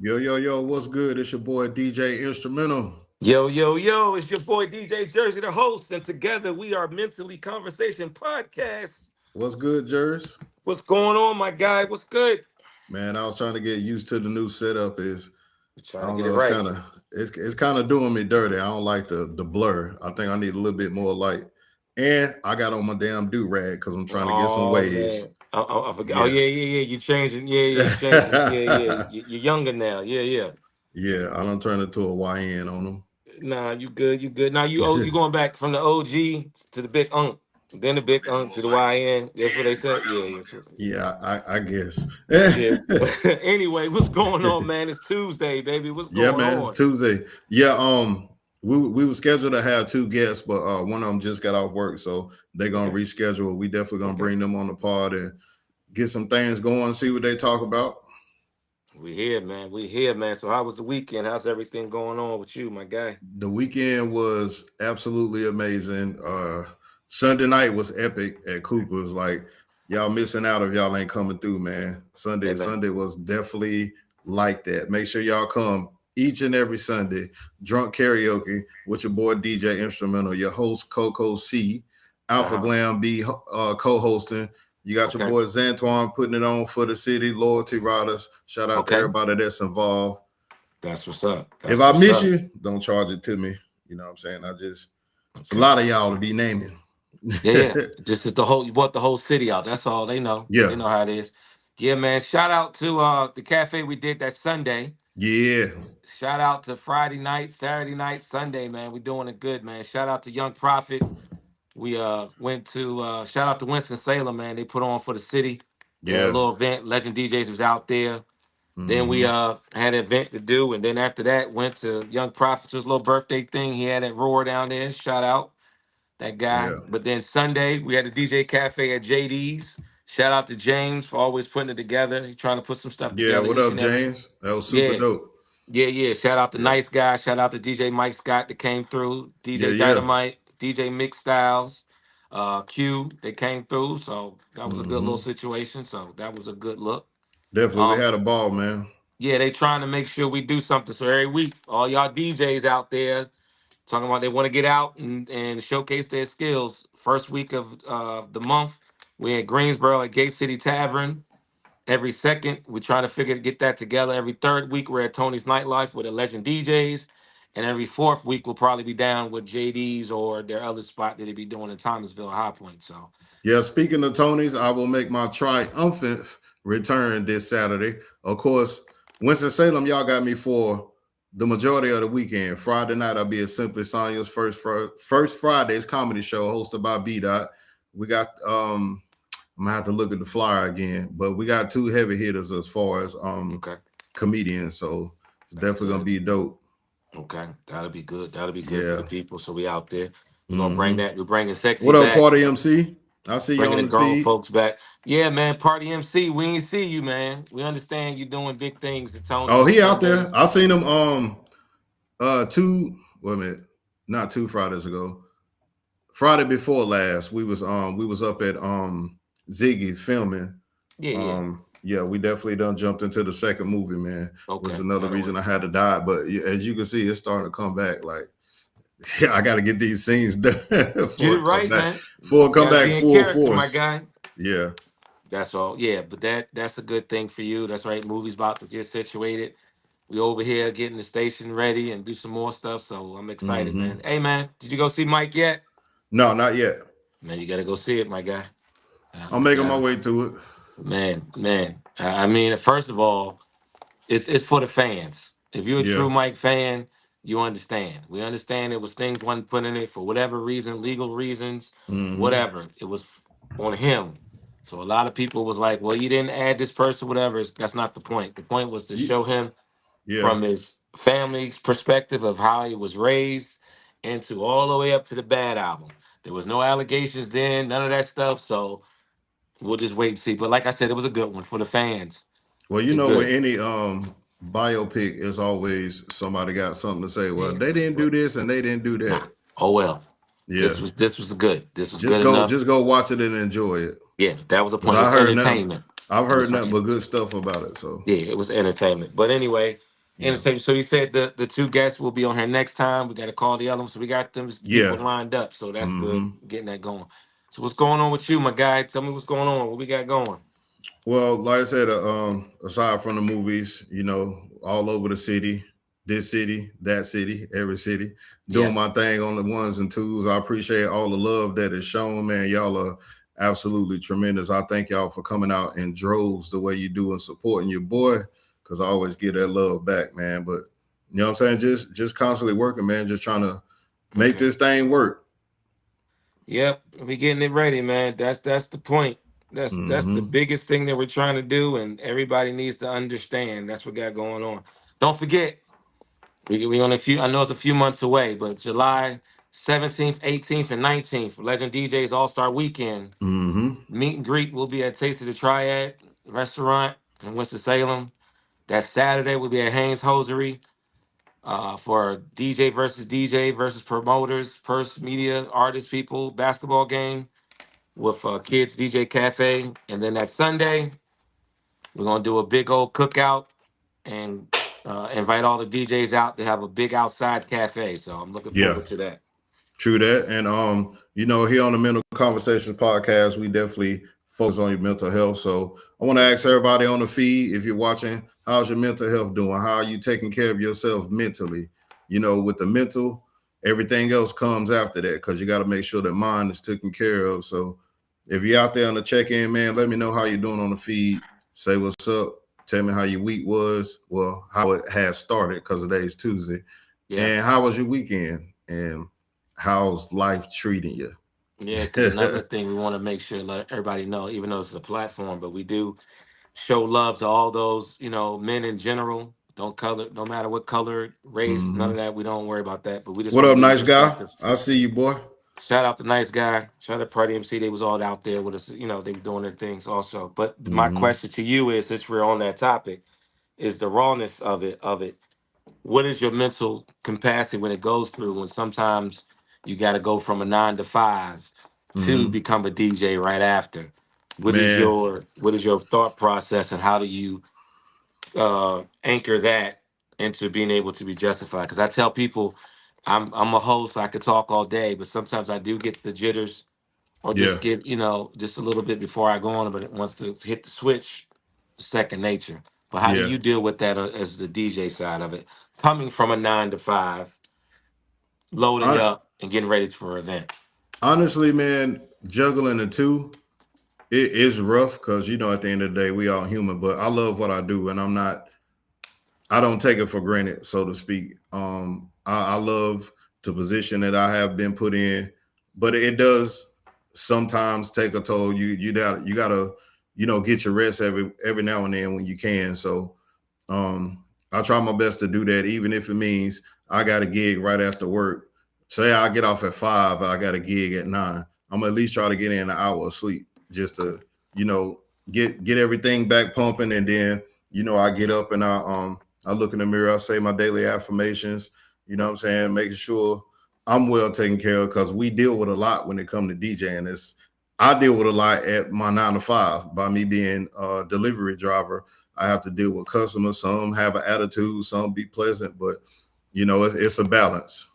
Yo, yo, yo, what's good? It's your boy DJ Instrumental. Yo, yo, yo, it's your boy DJ Jersey, the host, and together we are Mentally Conversation Podcast. What's good, JERZ? What's going on, my guy? What's good? Man, I was trying to get used to the new setup. We're I trying to don't get it know, right. it's kind of doing me dirty. I don't like the blur. I think I need a little bit more light. And I got on my damn do-rag because I'm trying to get some Oh waves. man, I forgot. Oh Yeah. yeah. You're changing. Yeah, you're changing. Yeah. You're younger now. Yeah. Yeah, I don't turn into a YN on them. Nah, you good. You good. Now you going back from the OG to the big unk, then the big unk to the YN. That's what they said. Yeah. Yeah, I guess. Yeah. Anyway, what's going on, man? It's Tuesday, baby. What's Yeah, going man, it's on? Tuesday. Yeah, we were scheduled to have two guests, but one of them just got off work, so they're gonna Okay. reschedule. We definitely gonna Okay. bring them on the pod and get some things going, see what they talk about. We here, man. We here, man. So how was the weekend? How's everything going on with you, my guy? The weekend was absolutely amazing. Sunday night was epic at Cooper's. Like y'all missing out if y'all ain't coming through, man. Hey, Sunday, man. Sunday was definitely like that. Make sure y'all come each and every Sunday. Drunk karaoke with your boy DJ Instrumental, your host Coco C, Alpha Uh-huh. Glam B co-hosting. You got your Okay. boy Zantuan putting it on for the city, loyalty riders. Shout out to Okay. everybody that's involved. That's what's up. If That's I what's miss up. you, don't charge it to me. You know what I'm saying? It's a Okay. lot of y'all to be naming. Yeah. This is the whole you want the whole city out. That's all they know. Yeah. They know how it is. Yeah, man. Shout out to the cafe we did that Sunday. Yeah. Shout out to Friday night, Saturday night, Sunday, man. We doing it good, man. Shout out to Young Prophet. We went to shout out to Winston Salem, man. They put on for the city. They had a Yeah. little event. Legend DJs was out there. Then we Hmm. had an event to do, and then after that went to Young Prophet's little birthday thing. He had at Roar down there. Shout out that guy. Yeah. But then Sunday we had the DJ Cafe at JD's. Shout out to James for always putting it together. He's trying to put some stuff Yeah. together What each up, and every. James? That was super Yeah, dope. yeah. Shout out to Yeah. Nice Guy. Shout out to DJ Mike Scott that came through. Yeah. DJ Yeah. Dynamite. DJ Mix Styles. Q. They came through. So that was a good little Hmm. situation. So that was a good look. Definitely. We Um, had a ball, man. yeah, they trying to make sure we do something. So every week, all y'all DJs out there talking about they want to get out and showcase their skills. First week of the month, we at Greensboro at Gate City Tavern. Every second, we're trying to figure to get that together. Every third week, we're at Tony's Nightlife with the Legend DJs. And every fourth week, we'll probably be down with JD's or their other spot that they be doing in Thomasville, High Point. So, Yeah. Speaking of Tony's, I will make my triumphant return this Saturday. Of course, Winston Salem, y'all got me for the majority of the weekend. Friday night, I'll be at Simply Sonia's first Friday's comedy show hosted by B Dot. We got I'm gonna have to look at the flyer again, but we got two heavy hitters as far as okay, comedians, so it's that's definitely gonna good. be dope. Okay, that'll be good. That'll be good for the Yeah. people. So we out there. We're gonna bring Hmm. that. We're bringing sexy What up, back. Party MC? I see you Bringing the on the grown feed. folks back. Yeah, man. Party MC. We ain't see you, man. We understand you doing big things at Oh, Tony's on he out there. Sundays. I seen him two wait a minute, not 2 Fridays ago. Friday before last, we was up at Ziggy's filming. Yeah. Yeah, we definitely done jumped into the second movie, man. Was Okay, another that'll reason work. I had to die. But as you can see, it's starting to come back. Like I got to get these scenes done Get before it it come right, back. man. Before it You come gotta back be in full character, my force. guy. Yeah, That's all. Yeah, but that's a good thing for you. That's right. Movie's about to get situated. We over here getting the station ready and do some more stuff. So I'm excited, hmm man. Hey, man, did you go see Mike yet? No, not yet. Man, you gotta go see it, my guy. I'm You making my gotta, way to it. man. I mean, first of all, it's for the fans. If you're a Yeah. true Mike fan, you understand. We understand it was things wasn't put in it for whatever reason, legal reasons, Hmm. whatever. It was on him. So a lot of people was like, "Well, you didn't add this person, whatever." That's not the point. The point was to show him Yeah. from his family's perspective of how he was raised, into all the way up to the bad album. There was no allegations then, none of that stuff. So we'll just wait and see. But like I said, it was a good one for the fans. Well, You're with good. any biopic, it's always somebody got something to say. Well, Yeah, they didn't do but this and they didn't do nah. that. Oh well. Yeah. This was good. This was Just good go enough. just go watch it and enjoy it. Yeah, that was the Because point. It was entertainment. I've It was heard for nothing but good stuff about it. So yeah, it was entertainment. But anyway, And Yeah. so he said the two guests will be on here next time. We got to call the other ones. So we got them people Yeah. lined up. So that's good, Hmm. getting that going. So what's going on with you, my guy? Tell me what's going on. What we got going? Well, like I said, aside from the movies, all over the city, this city, that city, every city, doing Yeah. my thing on the ones and twos. I appreciate all the love that is shown, man. Y'all are absolutely tremendous. I thank y'all for coming out in droves the way you do and supporting your boy, because I always get that love back, man. But you know what I'm saying? Just constantly working, man. Just trying to make Okay. this thing work. Yep. We getting it ready, man. That's the point. That's the Hmm. biggest thing that we're trying to do, and everybody needs to understand. That's what got going on. Don't forget, we on a few. I know it's a few months away, but July 17th, 18th, and 19th, Legend DJs All Star Weekend. Hmm. Meet and greet will be at Taste of the Triad restaurant in Winston-Salem. That Saturday will be at Haynes Hosiery for DJ versus promoters, purse, media, artists, people, basketball game with Kids DJ Cafe. And then that Sunday, we're going to do a big old cookout and invite all the DJs out to have a big outside cafe. So I'm looking Yeah. forward to that. True that. And here on the Mental Conversations podcast, we definitely focus on your mental health. So I want to Yes, ask sir. everybody on the feed, if you're watching, how's your mental health doing? How are you taking care of yourself mentally? With the mental, everything else comes after that, because you got to make sure that mind is taken care of. So if you're out there on the check-in, man, let me know how you're doing on the feed. Say what's up. Tell me how your week was. Well, how it has started, because today's Tuesday. Yeah. And how was your weekend? And how's life treating you? Yeah, because another thing we want to make sure let everybody know, even though it's a platform, but we do show love to all those, men in general. Don't color, no matter what color, race, none Hmm. of that. We don't worry about that. But we just What want to up, give you nice guy? perspective. I see you, boy. Shout out to Nice Guy. Shout out to Party MC. They was all out there with us. They were doing their things also. But my Hmm. question to you is, since we're on that topic, is the rawness of it. What is your mental capacity when it goes through? When sometimes you got to go from a 9 to 5 to Hmm. become a DJ right after. Man, What is your thought process, and how do you anchor that into being able to be justified? Because I tell people, I'm a host. I could talk all day, but sometimes I do get the jitters, or yeah, just get just a little bit before I go on. But once to hit the switch, second nature. But how do yeah. you deal with that as the DJ side of it, coming from a 9 to 5, loading I, up and getting ready for an event? honestly, man, juggling the two, it is rough, because at the end of the day, we all human. But I love what I do, and I don't take it for granted, so to speak. I love the position that I have been put in, but it does sometimes take a toll. You gotta get your rest every now and then when you can. So I try my best to do that, even if it means I got a gig right after work. Say I get off at 5, I got a gig at 9. I'm gonna at least try to get in an hour of sleep, just to you know get everything back pumping, and then I get up and I look in the mirror, I say my daily affirmations. You know what I'm saying, making sure I'm well taken care of, because we deal with a lot when it comes to DJing. I deal with a lot at my 9 to 5 by me being a delivery driver. I have to deal with customers. Some have an attitude, some be pleasant, but it's a balance.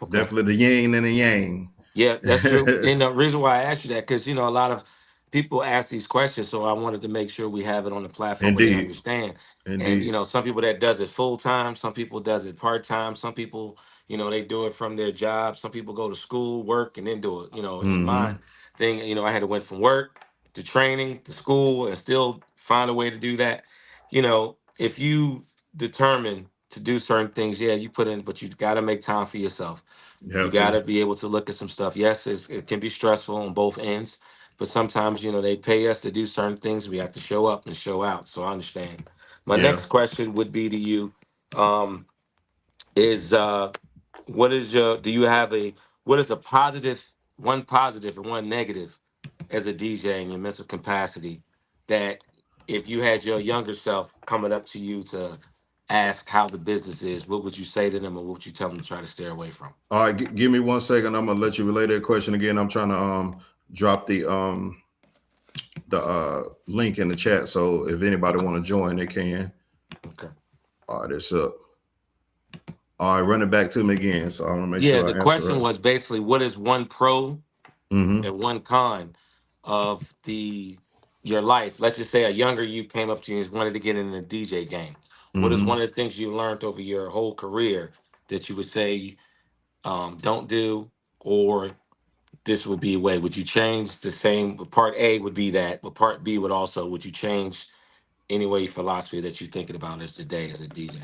Okay. Definitely the yin and the yang. Yeah, that's true. And the reason why I asked you that, because a lot of people ask these questions, so I wanted to make sure we have it on the platform where they Indeed, understand. And indeed. some people that does it full time, some people does it part time, some people, they do it from their job. Some people go to school, work, and then do it. In my Hmm. thing, I had to went from work to training to school and still find a way to do that. If you determine to do certain things, yeah, you put in, but you got to make time for yourself. You You have got to. to be able to look at some stuff. Yes, it can be stressful on both ends, but sometimes, they pay us to do certain things. We have to show up and show out. So I understand. My Yeah. next question would be to you, um, is do you have what is a positive and one negative as a DJ in your mental capacity, that if you had your younger self coming up to you to ask how the business is, what would you say to them, or what would you tell them to try to steer away from? All right, give me 1 second. I'm gonna let you relay that question again. I'm trying to drop the link in the chat, so if anybody want to join, they can. Okay. All right, it's up. All right, run it back to me again. So I want to make Yeah, sure the I answer question right. was basically what is one pro Mm-hmm. and one con of the your life. Let's just say a younger you came up to you and wanted to get in the DJ game. What is Mm-hmm. one of the things you learned over your whole career that you would say don't do, or this would be a way? Would you change the same? Part A would be that, but part B would also, would you change any way philosophy that you're thinking about as today as a DJ?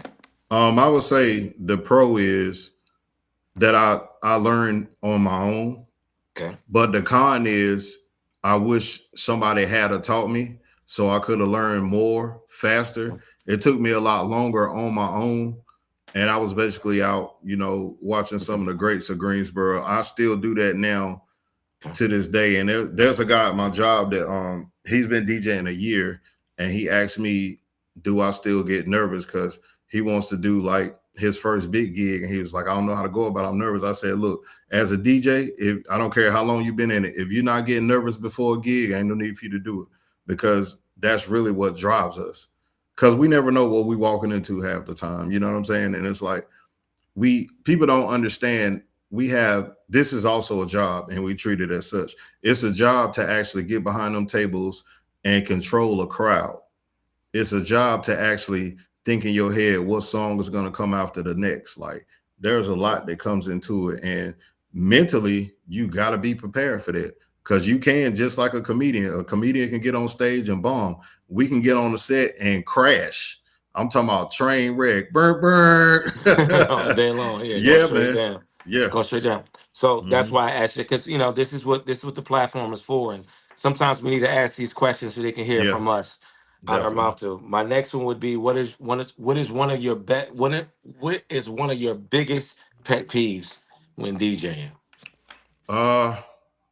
I would say the pro is that I learned on my own. Okay. But the con is, I wish somebody had a taught me so I could have learned more faster. It took me a lot longer on my own, and I was basically out, watching some Okay. of the greats of Greensboro. I still do that now Okay. to this day. And there's a guy at my job that he's been DJing a year, and he asked me, "Do I still get nervous?" Because he wants to do like his first big gig, and he was like, "I don't know how to go about it. I'm nervous." I said, "Look, as a DJ, if I don't care how long you've been in it, if you're not getting nervous before a gig, ain't no need for you to do it, because that's really what drives us. Because we never know what we walking into half the time. You know what I'm saying? And it's like we people don't understand, we have, this is also a job, and we treat it as such. It's a job to actually get behind them tables and control a crowd. It's a job to actually think in your head what song is going to come after the next. Like, there's a lot that comes into it, and mentally you got to be prepared for that, because you can, just like a comedian can get on stage and bomb. We can get on the set and crash. I'm talking about train wreck, burn, burn. All day long. Yeah, going Yeah, straight man. down. Yeah. Going straight down. So that's Hmm. why I asked you, because this is what the platform is for. And sometimes we need to ask these questions so they can hear Yeah, from us out our definitely. mouth too. My next one would be, what is one of your what is one of your biggest pet peeves when DJing? Uh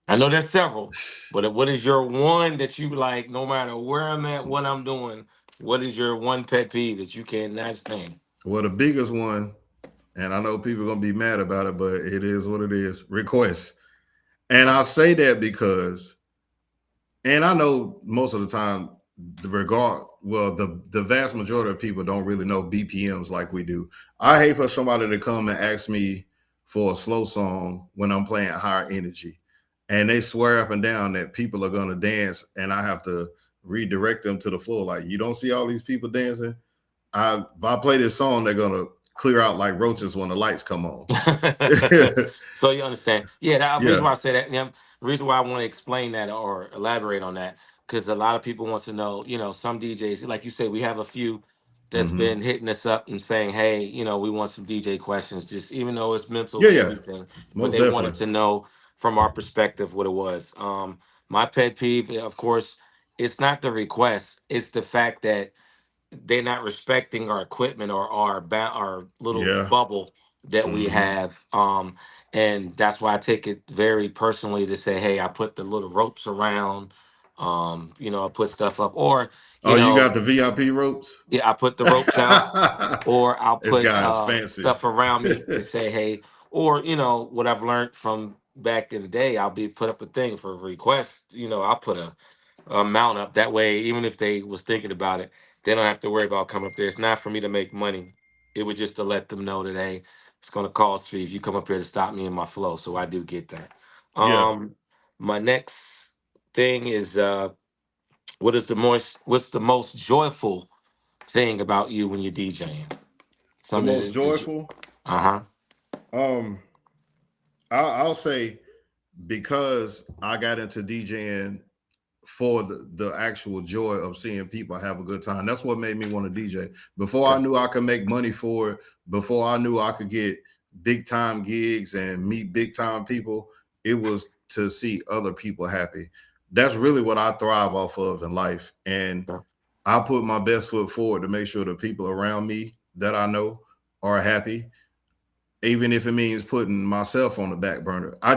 I know there's several, but what is your one that you like, no matter where I'm at, what I'm doing, what is your one pet peeve that you cannot stand? well, the biggest one, and I know people are gonna be mad about it, but it is what it is. Requests. And I say that because, and I know most of the time, the vast majority of people don't really know BPMs like we do. I hate for somebody to come and ask me for a slow song when I'm playing higher energy, and they swear up and down that people are gonna dance, and I have to redirect them to the floor. Like, you don't see all these people dancing. If I play this song, they're gonna clear out like roaches when the lights come on. So you understand? Yeah, the reason Yeah. why I say that, the reason why I want to explain that or elaborate on that, because a lot of people wants to know. Some DJs, like you say, we have a few that's Hmm. been hitting us up and saying, "Hey, we want some DJ questions," just even though it's mental Yeah, and yeah. everything, but Most they wanted definitely. to know from our perspective what it was. My pet peeve, of course, it's not the request; it's the fact that they're not respecting our equipment or our little Yeah. bubble that we Hmm. have. And that's why I take it very personally to say, hey, I put the little ropes around, I put stuff up, or Oh, you got the VIP ropes? yeah, I put the ropes out, or I'll This put guy is fancy. stuff around me to say, hey, or what I've learned from back in the day, I'll be put up a thing for requests. I'll put a mount up. That way, even if they was thinking about it, they don't have to worry about coming up there. It's not for me to make money. It was just to let them know that, hey, it's going to cost me if you come up here to stop me in my flow. So I do get that. Yeah. My next thing is, what's the most joyful thing about you when you're DJing? The Something most that you, joyful. uh huh. Um, I'll say, because I got into DJing for the actual joy of seeing people have a good time. That's what made me want to DJ. Before I Okay. knew I could make money for it, before I knew I could get big time gigs and meet big time people, it was to see other people happy. That's really what I thrive off of in life. And Okay. I put my best foot forward to make sure the people around me that I know are happy, even if it means putting myself on the back burner. I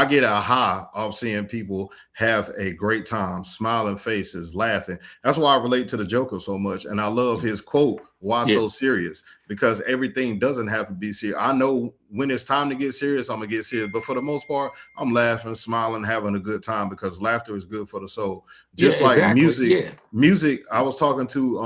get a high of seeing people have a great time, smiling faces, laughing. That's why I relate to the Joker so much. And I love his quote, "Why Yeah. so serious?" Because everything doesn't have to be serious. I know when it's time to get serious, I'm gonna get serious. But for the most part, I'm laughing, smiling, having a good time, because laughter is good for the soul. Yeah. Just like Exactly. music, Yeah. I was talking to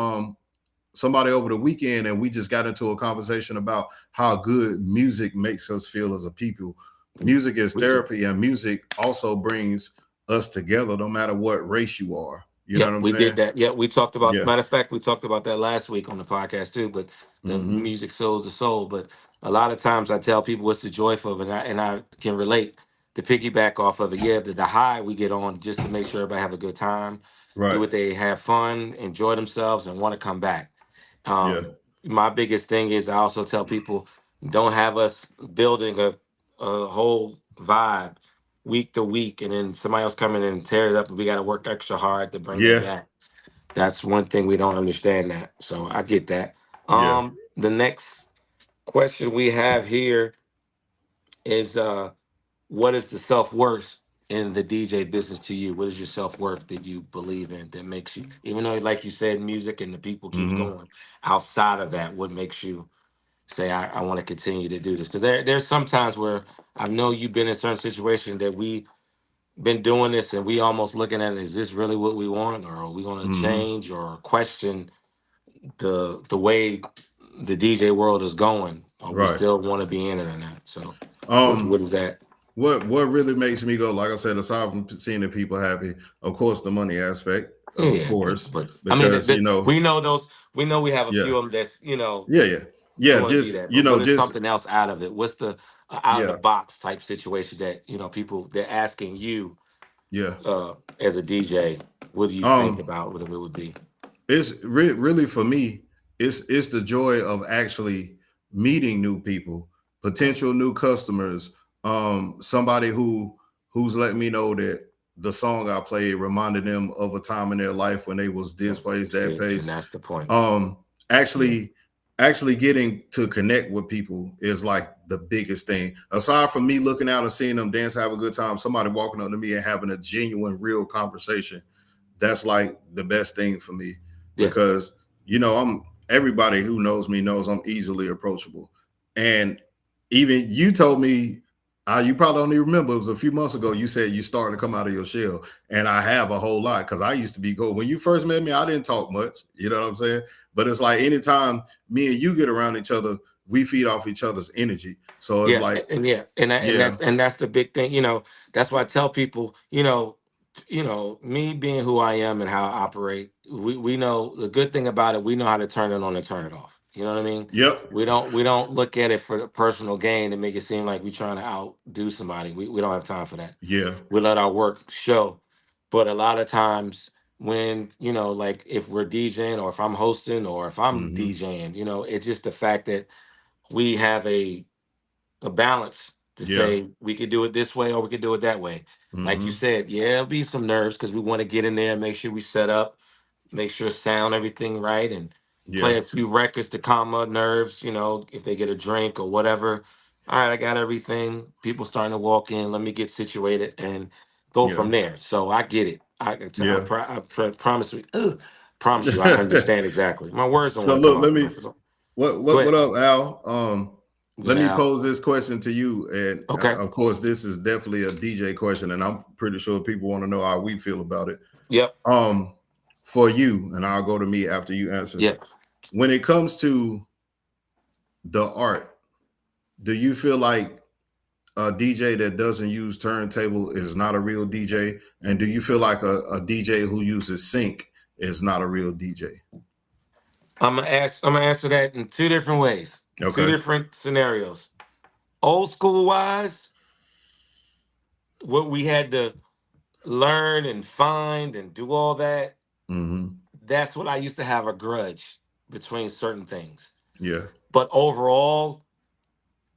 somebody over the weekend, and we just got into a conversation about how good music makes us feel as a people. Music is We did. therapy, and music also brings us together, no matter what race you are. You know Yeah, what I'm we did saying? that. Yeah, we talked about. Yeah. Matter of fact, we talked about that last week on the podcast too. But the Mm-hmm. music sows the soul. But a lot of times I tell people what's the joy for it, and I can relate to piggyback off of it. Yeah, the high we get on just to make sure everybody have a good time, do Right. what they have fun, enjoy themselves, and want to come back. Yeah. My biggest thing is I also tell people don't have us building a whole vibe week to week, and then somebody else come in and tear it up, and we got to work extra hard to bring that Yeah. back. That's one thing we don't understand that. So I get that. Yeah. The next question we have here is what is the self-worth in the DJ business to you? What is your self-worth that you believe in that makes you, even though like you said, music and the people keeps Mm-hmm. going, outside of that, what makes you say I want to continue to do this? Because there's some times where I know you've been in certain situations that we been doing this and we almost looking at it, is this really what we want, or are we going to Mm-hmm. change or question the way the DJ world is going? Or we Right. still want to be in it or not? So Um, what is that? what really makes me go, like I said, aside from seeing the people happy, of course, the money aspect, of Yeah, course, but I mean, because we know those. We know we have a yeah, few of them that's yeah, yeah, doing be just that. But what is just something else out of it? What's the out of the yeah, box type situation that people they're asking you yeah. as a DJ? What do you think Um, about what it would be? it's really for me, it's the joy of actually meeting new people, Right. potential new customers, somebody who's let me know that the song I played reminded them of a time in their life when they was this Right. place, that See, and place. that's the point. um Yeah. actually actually getting to connect with people is like the biggest thing, aside from me looking out and seeing them dance, have a good time, somebody walking up to me and having a genuine real conversation. That's like the best thing for me, Yeah. because I'm everybody who knows me knows I'm easily approachable. And even you told me, you probably don't even remember, it was a few months ago, you said you starting to come out of your shell. And I have a whole lot, because I used to be when you first met me, I didn't talk much, you know what I'm saying? But it's like anytime me and you get around each other, we feed off each other's energy. So it's Yeah, like, and yeah, and yeah, that's the big thing. That's why I tell people, me being who I am and how I operate. We know the good thing about it. We know how to turn it on and turn it off. You know what I mean? yep, We don't look at it for the personal gain and make it seem like we're trying to outdo somebody. We don't have time for that. yeah, We let our work show. But a lot of times when like if we're DJing or if I'm hosting or if I'm mm-hmm, DJing, it's just the fact that we have a balance to yeah, say we could do it this way or we could do it that way. Like you mm-hmm, said, yeah, it'll be some nerves because we want to get in there and make sure we set up, make sure sound everything right, and yeah, play a few records to calm our nerves. If they get a drink or whatever. All right, I got everything. People starting to walk in. Let me get situated and go yeah, from there. So I get it. yeah. Promise me. Promise you, I understand exactly. My words don't So want to come look, out let the me, mouth. So what go what ahead. what up, Al? Good Let me Al. pose this question to you, and Okay. of course, this is definitely a DJ question, and I'm pretty sure people want to know how we feel about it. Yep. Um, for you, and I'll go to me after you answer. Yep. When it comes to the art, do you feel like a DJ that doesn't use turntable is not a real DJ? And do you feel like a DJ who uses sync is not a real DJ? I'm gonna answer that in two different ways, two Okay. different scenarios. Old school wise, what we had to learn and find and do all that, Mm-hmm. that's what I used to have a grudge between certain things. Yeah. But overall,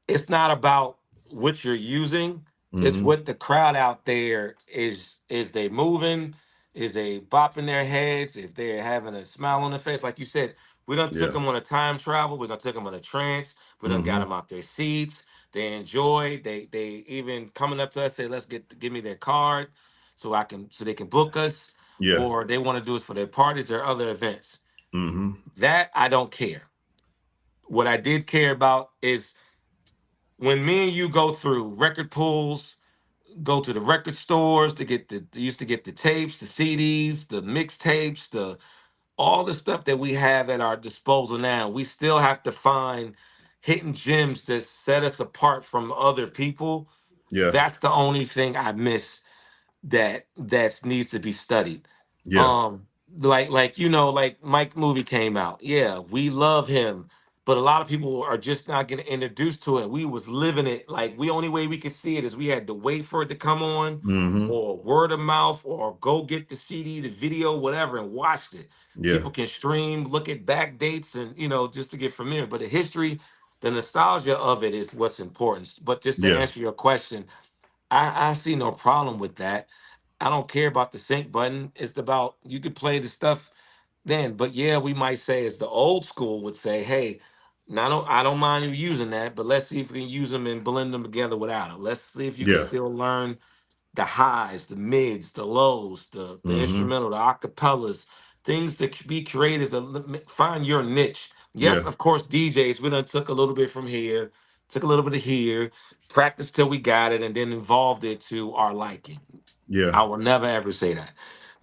it's not about what you're using. It's Mm-hmm. what the crowd out there is they moving, is they bopping their heads, if they're having a smile on their face. Like you said, we done took Yeah. them on a time travel, we done took them on a trance, we done got Mm-hmm. them out their seats. They enjoy, they even coming up to us, say, let's give me their card so they can book us, Yeah. or they want to do it for their parties or other events. Mm-hmm. That I don't care. What I did care about is when me and you go through record pools, go to the record stores to get used to get the tapes, the CDs, the mixtapes, the all the stuff that we have at our disposal now, we still have to find hidden gems that set us apart from other people. Yeah. That's the only thing I miss that needs to be studied. Yeah. Um, like like Mike movie came out. Yeah, we love him, but a lot of people are just not getting introduced to it. We was living it. Like we only way we could see it is we had to wait for it to come on, Mm-hmm. or word of mouth, or go get the CD, the video, whatever, and watched it. Yeah. People can stream, look at back dates, and just to get familiar. But the history, the nostalgia of it is what's important. But just to Yeah. answer your question, I see no problem with that. I don't care about the sync button. It's about you could play the stuff then. But yeah, we might say, as the old school would say, hey, now I don't mind you using that, but let's see if we can use them and blend them together without it. Let's see if you can Yeah. still learn the highs, the mids, the lows, the Mm-hmm. instrumental, the acapellas, things that be creative to find your niche. Yes, Yeah. of course, DJs, we done took a little bit from here, took a little bit of here, practiced till we got it, and then evolved it to our liking. Yeah. I will never ever say that.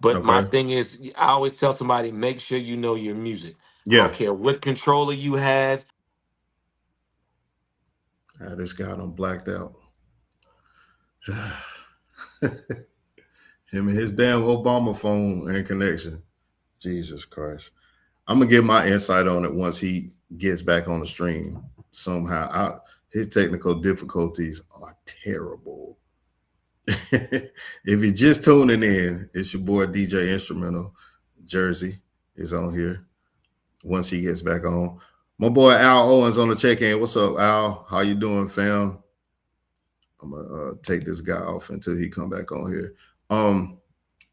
But my Okay. thing is, I always tell somebody, make sure you know your music. I Yeah. don't care what controller you have. This guy done blacked out. Him and his damn Obama phone and connection. Jesus Christ. I'm gonna get my insight on it once he gets back on the stream somehow. His technical difficulties are terrible. If you're just tuning in, it's your boy DJ Instrumental. Jersey is on here once he gets back on. My boy Al Owens on the check-in. What's up, Al? How you doing, fam? I'm gonna take this guy off until he come back on here.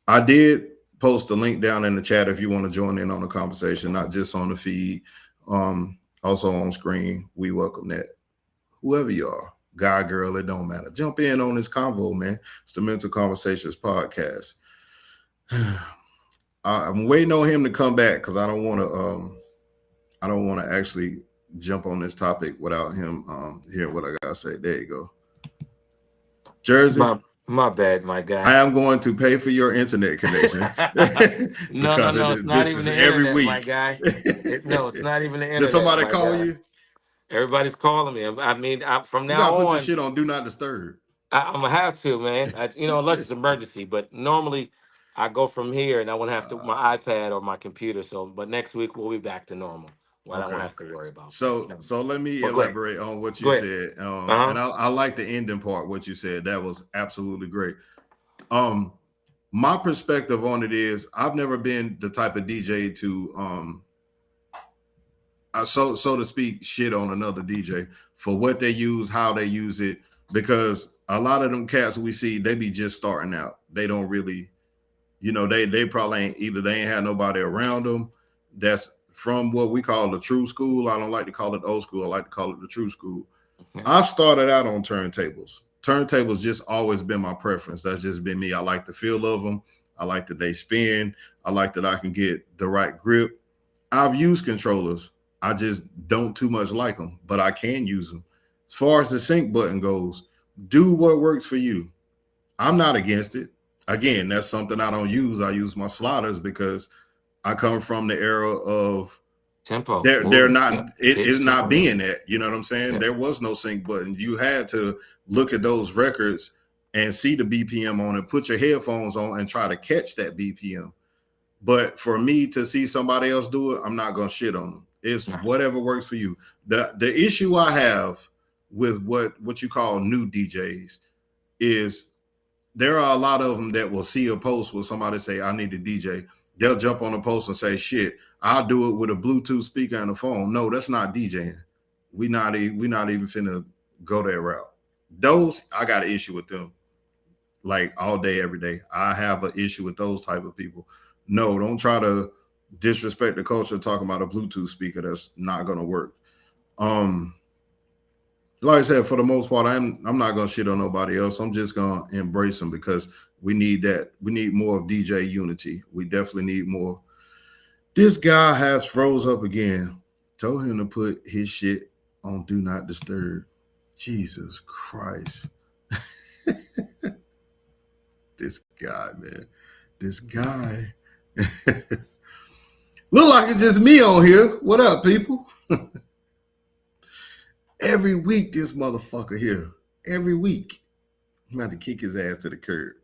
I did post a link down in the chat if you want to join in on the conversation, not just on the feed, also on screen. We welcome that. Whoever you are, guy, girl, it don't matter. Jump in on this convo, man. It's the Mental Conversations podcast. I'm waiting on him to come back because I don't want to. I don't want to actually jump on this topic without him hearing what I gotta say. There you go, Jersey. My bad, my I guy. am going to pay for your internet connection No, because no, it's not this even is the every internet, my week. guy. No, it's not even the Did internet, somebody my call guy. you? Everybody's calling me. I mean, from You now gotta put your on, shit on Do Not Disturb. I'm gonna have to, man. Unless it's emergency. But normally, I go from here, and I won't have to my iPad or my computer. So, but next week we'll be back to normal. Well, I won't Okay. have to worry about that. So let me But go ahead. elaborate on what you Go ahead. said. Uh And I like the ending part, what you said. That was absolutely great. Um, my perspective on it is I've never been the type of DJ to so to speak, shit on another DJ for what they use, how they use it, because a lot of them cats we see, they be just starting out. They don't really, they probably ain't either they ain't had nobody around them that's from what we call the true school. I don't like to call it old school. I like to call it the true school. huh. I started out on turntables. Turntables just always been my preference. That's just been me. I like the feel of them. I like that they spin. I like that I can get the right grip. I've used controllers. I just don't too much like them, but I can use them. As far as the sync button goes, do what works for you. I'm not against it. Again, that's something I don't use. I use my sliders because I come from the era of Tempo, they're movement, not yep. it Pitch, is not tempo, yeah, being that. You know what I'm saying? yeah. There was no sync button. You had to look at those records and see the BPM on it, put your headphones on and try to catch that BPM. But for me to see somebody else do it, I'm not gonna shit on them. It's Nah. whatever works for you. The issue I have with what you call new DJs is there are a lot of them that will see a post where somebody say, I need a DJ. They'll jump on a post and say, shit, I'll do it with a Bluetooth speaker and a phone. No, that's not DJing. We not even finna go that route. Those, I got an issue with them like all day, every day. I have an issue with those type of people. No, don't try to disrespect the culture talking about a Bluetooth speaker. That's not gonna work. Um, like I said, for the most part, I'm not gonna shit on nobody else. I'm just gonna embrace them because we need that. We need more of DJ unity. We definitely need more. This guy has froze up again. Told him to put his shit on Do Not Disturb. Jesus Christ. This guy, man. This guy. Look like it's just me on here. What up, people? Every week, this motherfucker here. Every week. I'm about to kick his ass to the curb.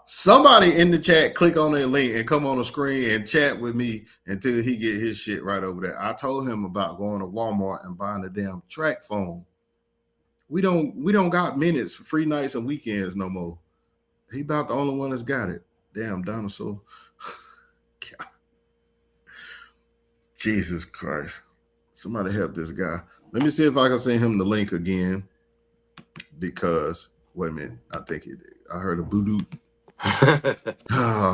Somebody in the chat, click on that link and come on the screen and chat with me until he get his shit right over there. I told him about going to Walmart and buying a damn track phone. We don't got minutes for free nights and weekends no more. He about the only one that's got it. Damn dinosaur. Jesus Christ. Somebody help this guy. Let me see if I can send him the link again. Because wait a minute, I heard a voodoo.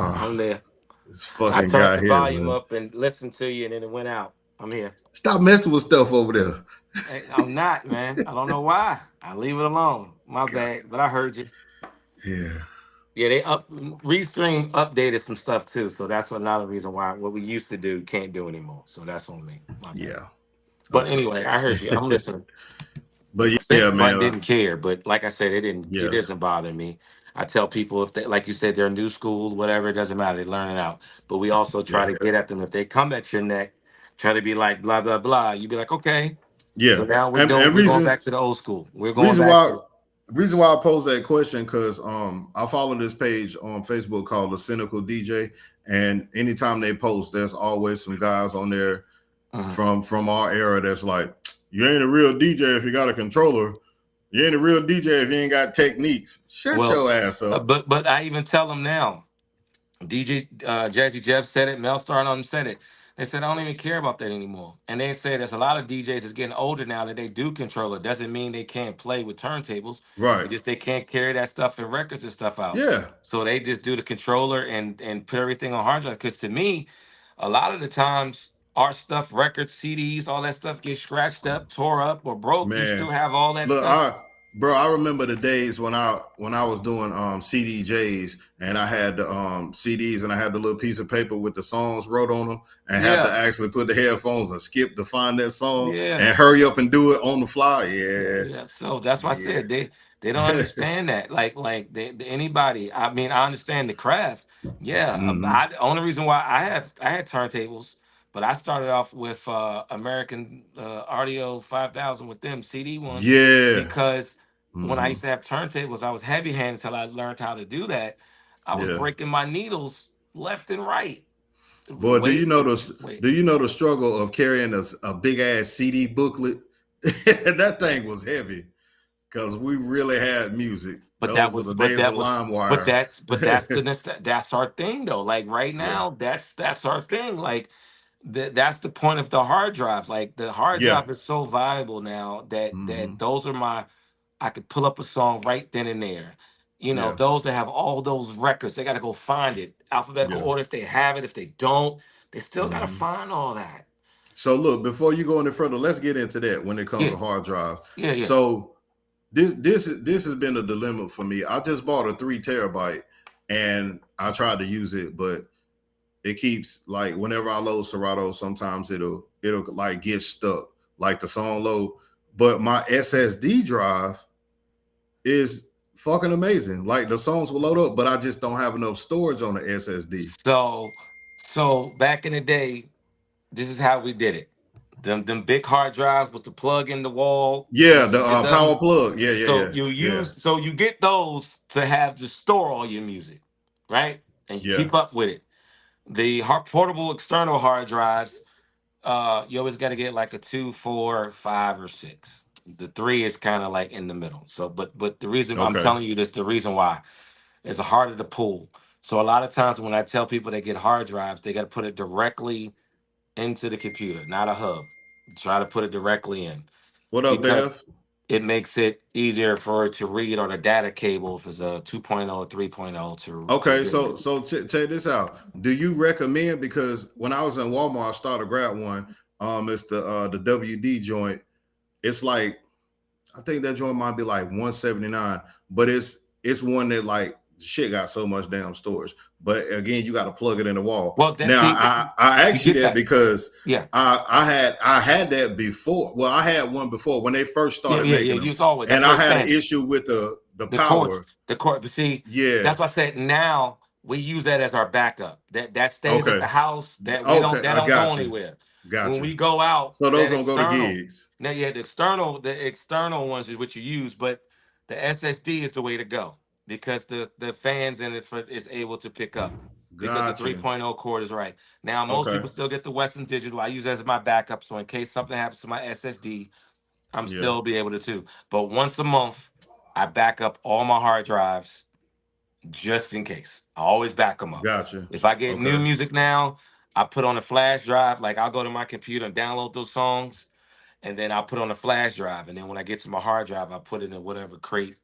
I'm there. This I fucking turned guy the here, volume man. up and listened to you, and then it went out. I'm here. Stop messing with stuff over there. Hey, I'm not, man. I don't know why. I leave it alone. My God, bad. But I heard you. yeah, Yeah, they Restream updated some stuff too, so that's another reason why what we used to do can't do anymore. So that's on me. My bad. yeah. But Okay. anyway, I heard you. I'm listening. But yeah, Sit but man. didn't care. But like I said, it Yeah, doesn't bother me. I tell people if they, like you said, they're new school, whatever, it doesn't matter. They learn it out. But we also try yeah, to get at them if they come at your neck, try to be like blah blah blah. You be like, okay. yeah. So now And we're going back to the old school. We're going reason back why to reason why I posed that question because I follow this page on Facebook called the Cynical DJ, and anytime they post, there's always some guys on there Mhm. from our era that's like, you ain't a real DJ if you got a controller. You ain't a real DJ if you ain't got techniques. Shut Well, your ass up. but I even tell them now. DJ Jazzy Jeff said it. Mel Star and them said it. They said I don't even care about that anymore. And they say there's a lot of DJs that's getting older now that they do control it. Doesn't mean they can't play with turntables. Right. It just they can't carry that stuff and records and stuff out. Yeah. So they just do the controller and put everything on hard drive. Because to me, a lot of the times our stuff, records, CDs, all that stuff gets scratched up, tore up, or broke. You Man. still have all that Look, stuff. I remember the days when I was doing CDJs and I had the CDs and I had the little piece of paper with the songs wrote on them and had to Yeah, actually put the headphones and skip to find that song yeah. and hurry up and do it on the fly. Yeah, Yeah. yeah. So that's why I said Yeah. they don't understand that. Anybody. I mean, I understand the craft. Yeah. hmm I the only reason why I had turntables, but I started off with American Audio 5000 with them CD ones Yeah. because when I hmm used to have turntables, I was heavy handed until I learned how to do that. I was Yeah. breaking my needles left and right. Boy, Wait, wait. do you know the struggle of carrying a big ass CD booklet? That thing was heavy because we really had music. But that Those are was, the but days that of was, but LimeWire. that's that's our thing though. Like right Yeah. now, that's our thing. Like that's the point of the hard drive. Like the hard Yeah. drive is so valuable now that hmm those are my. I could pull up a song right then and there. You know, Yeah. those that have all those records, they got to go find it alphabetical Yeah. order. If they have it, if they don't, they still got to hmm find all that. So look, before you go any further, let's get into that when it comes Yeah, to hard drives. yeah, yeah. So this has been a dilemma for me. I just bought a 3 terabyte and I tried to use it, but it keeps like whenever I load Serato, sometimes it'll like get stuck, like the song load. But my SSD drive is fucking amazing. Like the songs will load up, but I just don't have enough storage on the SSD. So back in the day, this is how we did it. Them big hard drives with the plug in the wall. Yeah, When the you get power done, plug. Yeah, yeah, so yeah, yeah, you get those to have to store all your music, right? And you yeah. keep up with it. The portable external hard drives, you always got to get like a 2, 4, 5, or 6. The 3 is kind of like in the middle. So, but the reason I'm Okay. telling you this, the reason why is harder to pull. So a lot of times when I tell people they get hard drives, they got to put it directly into the computer, not a hub. Try to put it directly in What up, because Bev? it makes it easier for it to read on a data cable if it's a 2.0 or 3.0 to Okay, read it. so check this out. Do you recommend because when I was in Walmart, I started to grab one. It's the WD joint. It's like I think that joint might be like 179, but it's one that like shit got so much damn storage. But again, you got to plug it in the wall. Well, that Now see, I you asked you get that that. because Yeah, I had that before. Well, I had one before when they first yeah, started yeah, yeah. making them, Use always. and That's what I it's had an saying. issue with the The courts, power. the court. But see, Yeah, that's why I said now we use that as our backup. That stays at Okay. the house. That we don't Okay. that I don't go got you. anywhere. Got When you. we go out, So those that don't go to external. gigs. Now, yeah, the external ones is what you use, but the SSD is the way to go because the fans in it is able to pick up because the Got you. 3.0 cord is right. Now, most Okay. people still get the Western Digital. I use that as my backup, so in case something happens to my SSD, I'm Yeah. still be able to too. But once a month, I back up all my hard drives just in case. I always back them up. Got you. If I get new Okay. music now, I put on a flash drive. Like I'll go to my computer and download those songs, and then I'll put on a flash drive. And then when I get to my hard drive, I put it in whatever crate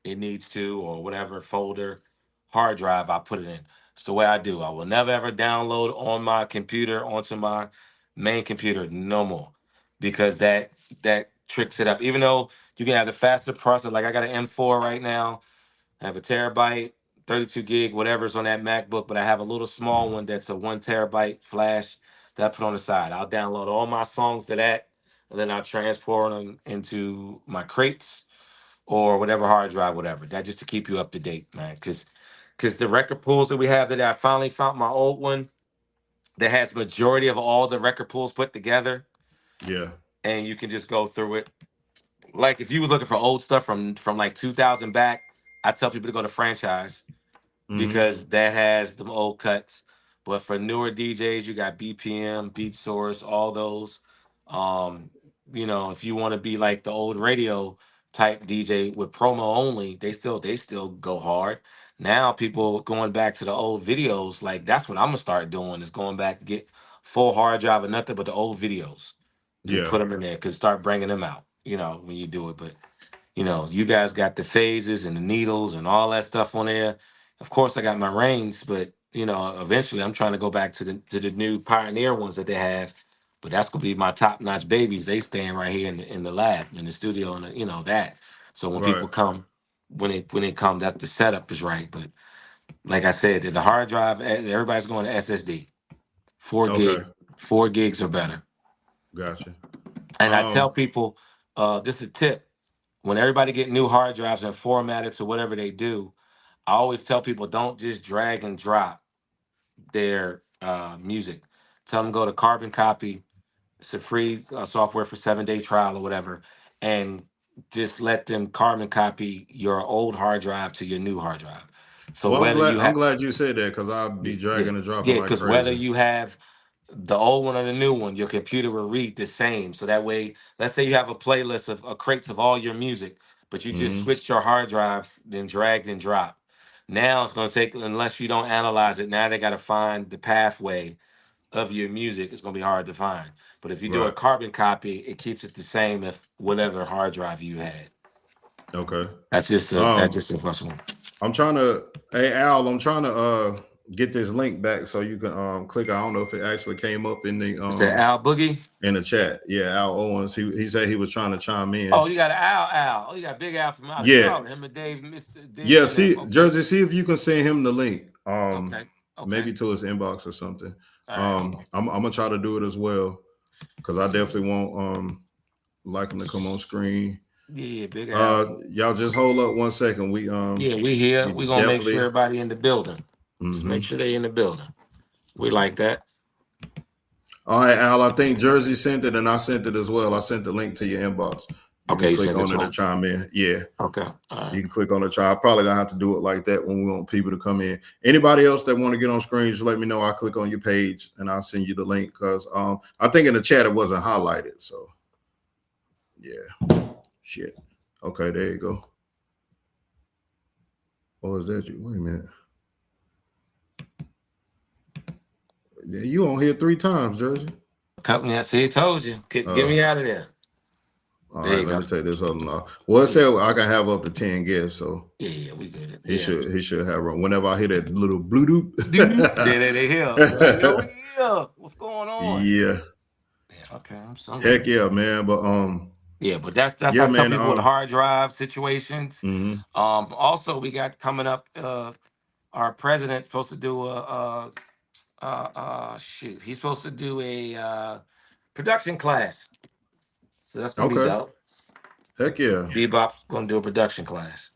it needs to, or whatever folder hard drive I put it in. It's the way I do. I will never ever download on my computer onto my main computer no more, because that tricks it up. Even though you can have the faster processor, like I got an M4 right now, I have a terabyte, 32 gig, whatever's on that MacBook, but I have a little small one that's a 1 terabyte flash that I put on the side. I'll download all my songs to that, and then I'll transport them into my crates or whatever hard drive, whatever. That just to keep you up to date, man. Because the record pools that we have that I finally found my old one that has majority of all the record pools put together, Yeah. and you can just go through it. Like if you was looking for old stuff from like 2000 back, I tell people to go to Franchise Mm-hmm. because that has them old cuts. But for newer DJs, you got BPM, Beat Source, all those. Um, if you want to be like the old radio type DJ with promo only, they still go hard. Now people going back to the old videos, like that's what I'm gonna start doing is going back to get full hard drive and nothing but the old videos and Yeah. put them in there, cause start bringing them out, when you do it. But you guys got the phases and the needles and all that stuff on there. Of course, I got my reins, but eventually I'm trying to go back to the new Pioneer ones that they have. But that's gonna be my top notch babies. They staying right here in the lab, in the studio, and that. So when Right. people come, when they come, that the setup is right. But like I said, the hard drive, everybody's going to SSD, 4 gig, Okay. 4 gigs or better. Gotcha. And I tell Um, people, just a tip: when everybody get new hard drives and format it to whatever they do, I always tell people don't just drag and drop their music. Tell them go to Carbon Copy. It's a free software for 7-day trial or whatever, and just let them carbon copy your old hard drive to your new hard drive. So well, I'm whether glad you I'm have, glad you said that because I'll be yeah, dragging and dropping yeah, like because whether crazy. you have the old one or the new one, your computer will read the same. So that way, let's say you have a playlist of crates of all your music, but you just Mm-hmm. switched your hard drive, then dragged and dropped. Now it's going to take, unless you don't analyze it, now they got to find the pathway of your music. It's going to be hard to find. But if you do a Right. carbon copy, it keeps it the same if whatever hard drive you had. Okay. That's just a first one. I'm trying to hey Al, I'm trying to get this link back so you can click. I don't know if it actually came up Is that Al Boogie? in the chat. Yeah, Al Owens. He said he was trying to chime in. Oh, you got an Al. Oh, you got Big Al from out of Yeah. Charlotte. Him and Dave, Mr. Dave Yeah, and them. see, Okay. Jersey, see if you can send him the link. Okay. Okay. Maybe to his inbox or something. All right. Hold on. I'm gonna try to do it as well because I Yeah. definitely want like him to come on screen. Yeah, Big Al. Y'all just hold up 1 second. Yeah, we here. We We gonna make sure definitely everybody in the building. Just make mm-hmm. sure they in the building. We like that. All right, Al. I think Jersey sent it and I sent it as well. I sent the link to your inbox. You can Okay, you click sent it on to it to him. chime in. Yeah. Okay. All You right. can click on the try. Probably gonna have to do it like that when we want people to come in. Anybody else that want to get on screen, just let me know. I'll click on your page and I'll send you the link because I think in the chat it wasn't highlighted. So yeah, shit. Okay, there you go. Oh, is that you? Wait a minute. Yeah, you on here 3 times, Jersey. Cut me out. See, I told you. Get Uh, me out of there. all There right, you let go. me take this other one off. Well, it Yeah, said I can have up to 10 guests, so yeah, we good. he Yeah. should he should have room. Whenever I hear that little blue doop. Doop. They here. They're like, yo, we here. What's going on? Yeah, Yeah, okay. I'm heck here. yeah, man. But Yeah, but that's yeah, I tell man. people with hard drive situations. Mhm. Also we got coming up. Our president supposed to do shoot. He's supposed to do a production class. So that's gonna be Okay. dope. Heck yeah. Bebop's gonna do a production class.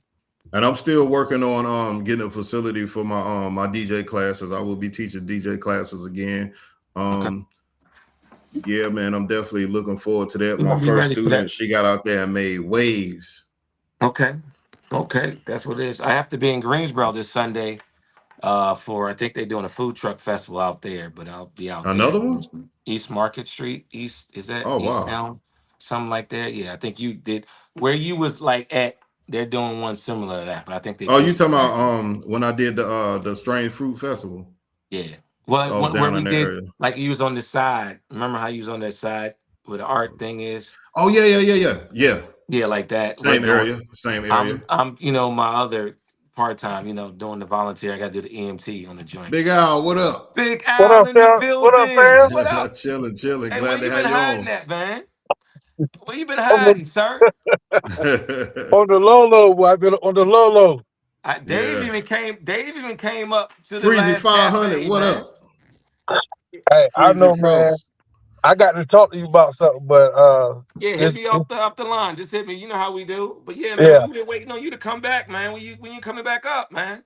And I'm still working on getting a facility for my DJ classes. I will be teaching DJ classes again. Okay. Um, yeah, man, I'm definitely looking forward to that. We're My gonna be first ready for student, that. she got out there and made waves. Okay. Okay. That's what it is. I have to be in Greensboro this Sunday for I think they're doing a food truck festival out there, but I'll be out there. Another one? East Market Street. East is that Oh East wow. Elm? Something like that. Yeah, I think you did where you was like at, they're doing one similar to that, but I think they Oh, you pushed it talking back. about when I did the Strange Fruit Festival? Yeah. Well, Oh, where down we in the did area. like you was on the side. Remember how you was on that side where the art thing is? Oh yeah. Yeah, like that. We're Same doing. area, same area. I'm my other part time. Doing the volunteer. I got to do the EMT on the joint. Big Al, what up? Big What Al up, in the fam? What up, building. fam? What up? Chilling. Hey, where Glad to you have been you hiding on. at, man? Where you been On the, hiding, sir? on the low low, boy. I've been on the low low. Dave Yeah. even came. Dave even came up to the Freezy last 500, cafe, what man. up? Hey, I Freezy know, man. Frost. I got to talk to you about something, but Yeah, hit it's, me it's off the line. Just hit me. You know how we do. But yeah, man, yeah, we've been waiting on you to come back, man. When you coming back up, man?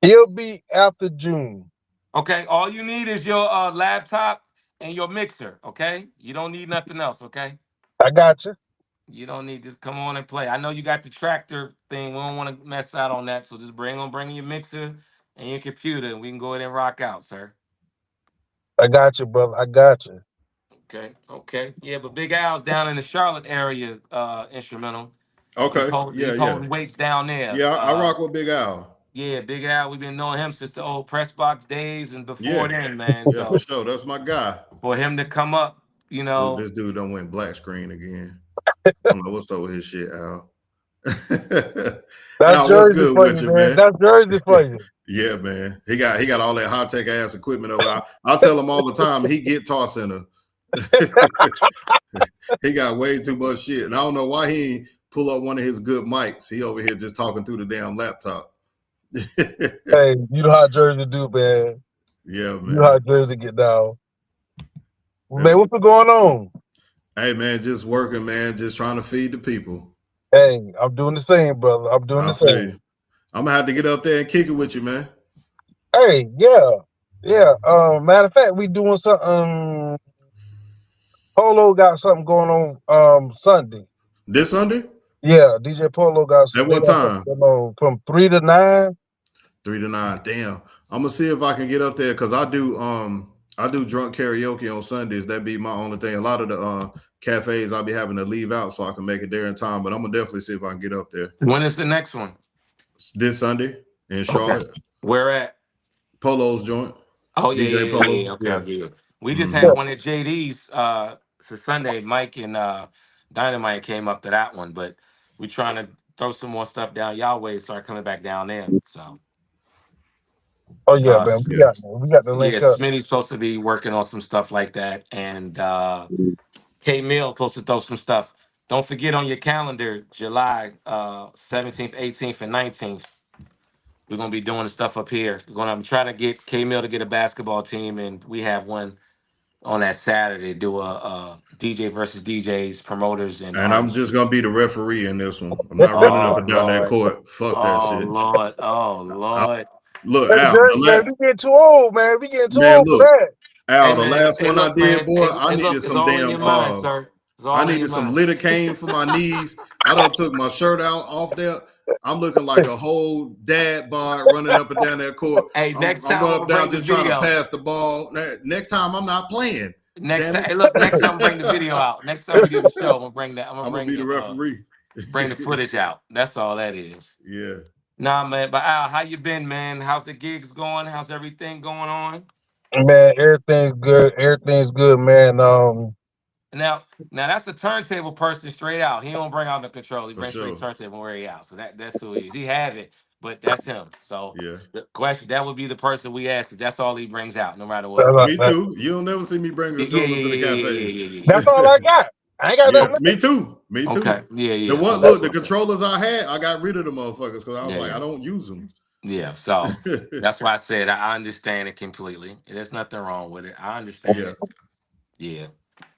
it'll be after June. Okay. All you need is your laptop and your mixer. Okay. You don't need nothing else. Okay. I got you. You don't need just come on and play. I know you got the tractor thing. We don't want to mess out on that. So just bring your mixer and your computer, and we can go ahead and rock out, sir. I got you, brother. I got you. Okay. Okay. Yeah, but Big Al's down in the Charlotte area, instrumental. Okay, He's yeah. holding weights down there. Yeah, I rock with Big Al. Yeah, Big Al, we've been knowing him since the old press box days and before Yeah, then, man. yeah, for So sure. That's my guy. for him to come up, Look, this dude done went black screen again. I don't know what's up with his shit, Al. That's Al, what's Jersey good for with you, you, man. man? That's Jersey for you. Yeah, man. He got all that high tech ass equipment over. I tell him all the time he guitar center. He got way too much shit, and I don't know why he ain't pull up one of his good mics. He over here just talking through the damn laptop. Hey, you know how Jersey do, man. Yeah, You know how man. Jersey get down. Man, Yep. what's going on? Hey, man, just working, man. Just trying to feed the people. Hey, I'm doing the same, brother. I'm doing I the feel same. you. I'm gonna have to get up there and kick it with you, man. Hey, yeah. Yeah. Matter of fact, we doing something. Polo got something going on Sunday. This Sunday? Yeah, DJ Polo got At they what got something time? going on from 3 to 9. 3 to 9. Damn. I'm gonna see if I can get up there because I do drunk karaoke on Sundays. That'd be my only thing. A lot of the cafes I'll be having to leave out so I can make it there in time. But I'm gonna definitely see if I can get up there when is the next one? this Sunday in Okay. Charlotte. Where at? Polo's joint. Oh yeah, DJ yeah, yeah, yeah. Polo. Yeah. Okay, Yeah. okay. Yeah. We just Hmm. had one at JD's for Sunday. Mike and Dynamite came up to that one, but we trying to throw some more stuff down y'all way, start coming back down there. So Oh yeah, uh man. Yeah. We got to yeah, link up. Smitty's supposed to be working on some stuff like that. And K Mill supposed to throw some stuff. Don't forget on your calendar, July 17th, 18th, and 19th. We're gonna be doing the stuff up here. We're gonna I'm trying to get K Mill to get a basketball team, and we have one on that Saturday. Do a DJ versus DJs, promoters, and And I'm artists. just gonna be the referee in this one. I'm not running up Oh and down that Lord! court. Fuck that Oh shit. Lord! Oh I, Lord! look, Hey, Al, Jersey, man, we getting too old, man. We getting too man, old for look, that. Hey Al, the man! last Hey one I look, did, man! boy, Hey, hey look! It's all in your mind, sir. It's I all in your needed some mind. lidocaine for my knees. I done took my shirt out off there. I'm looking like a whole dad bod running up and down that court. Hey, next I'm time I'm running up gonna down bring the just trying to video. pass the ball. Next time I'm not playing. Next Damn time, it. hey, look, next time bring the video out. Next time we do the show, I'm gonna bring that. I'm gonna I'm gonna be the referee. bring the footage out. That's all that is. Yeah. Nah, man. But Al, how you been, man? How's the gigs going? How's everything going on? Man, everything's good. Everything's good, man. Now, now that's a turntable person straight out. He don't bring out the control. He For brings straight sure. turntable where he out. So that's who he is. He have it, but that's him. So Yeah. the question that would be the person we ask, 'cause that's all he brings out, no matter what. that- Me that- too. You'll never see me bring a Yeah, yeah, controller to the yeah, yeah, yeah, cafes. yeah, yeah, that's yeah. all I got. I ain't got Yeah, nothing me too. Me Yeah. Okay. too. Yeah, The yeah. So one that's look, the what's up. controllers I had, I got rid of the motherfuckers because I was Yeah, like, I yeah. don't use them. Yeah, so that's why I said I understand it completely. There's nothing wrong with it. I understand Yeah. it. Yeah.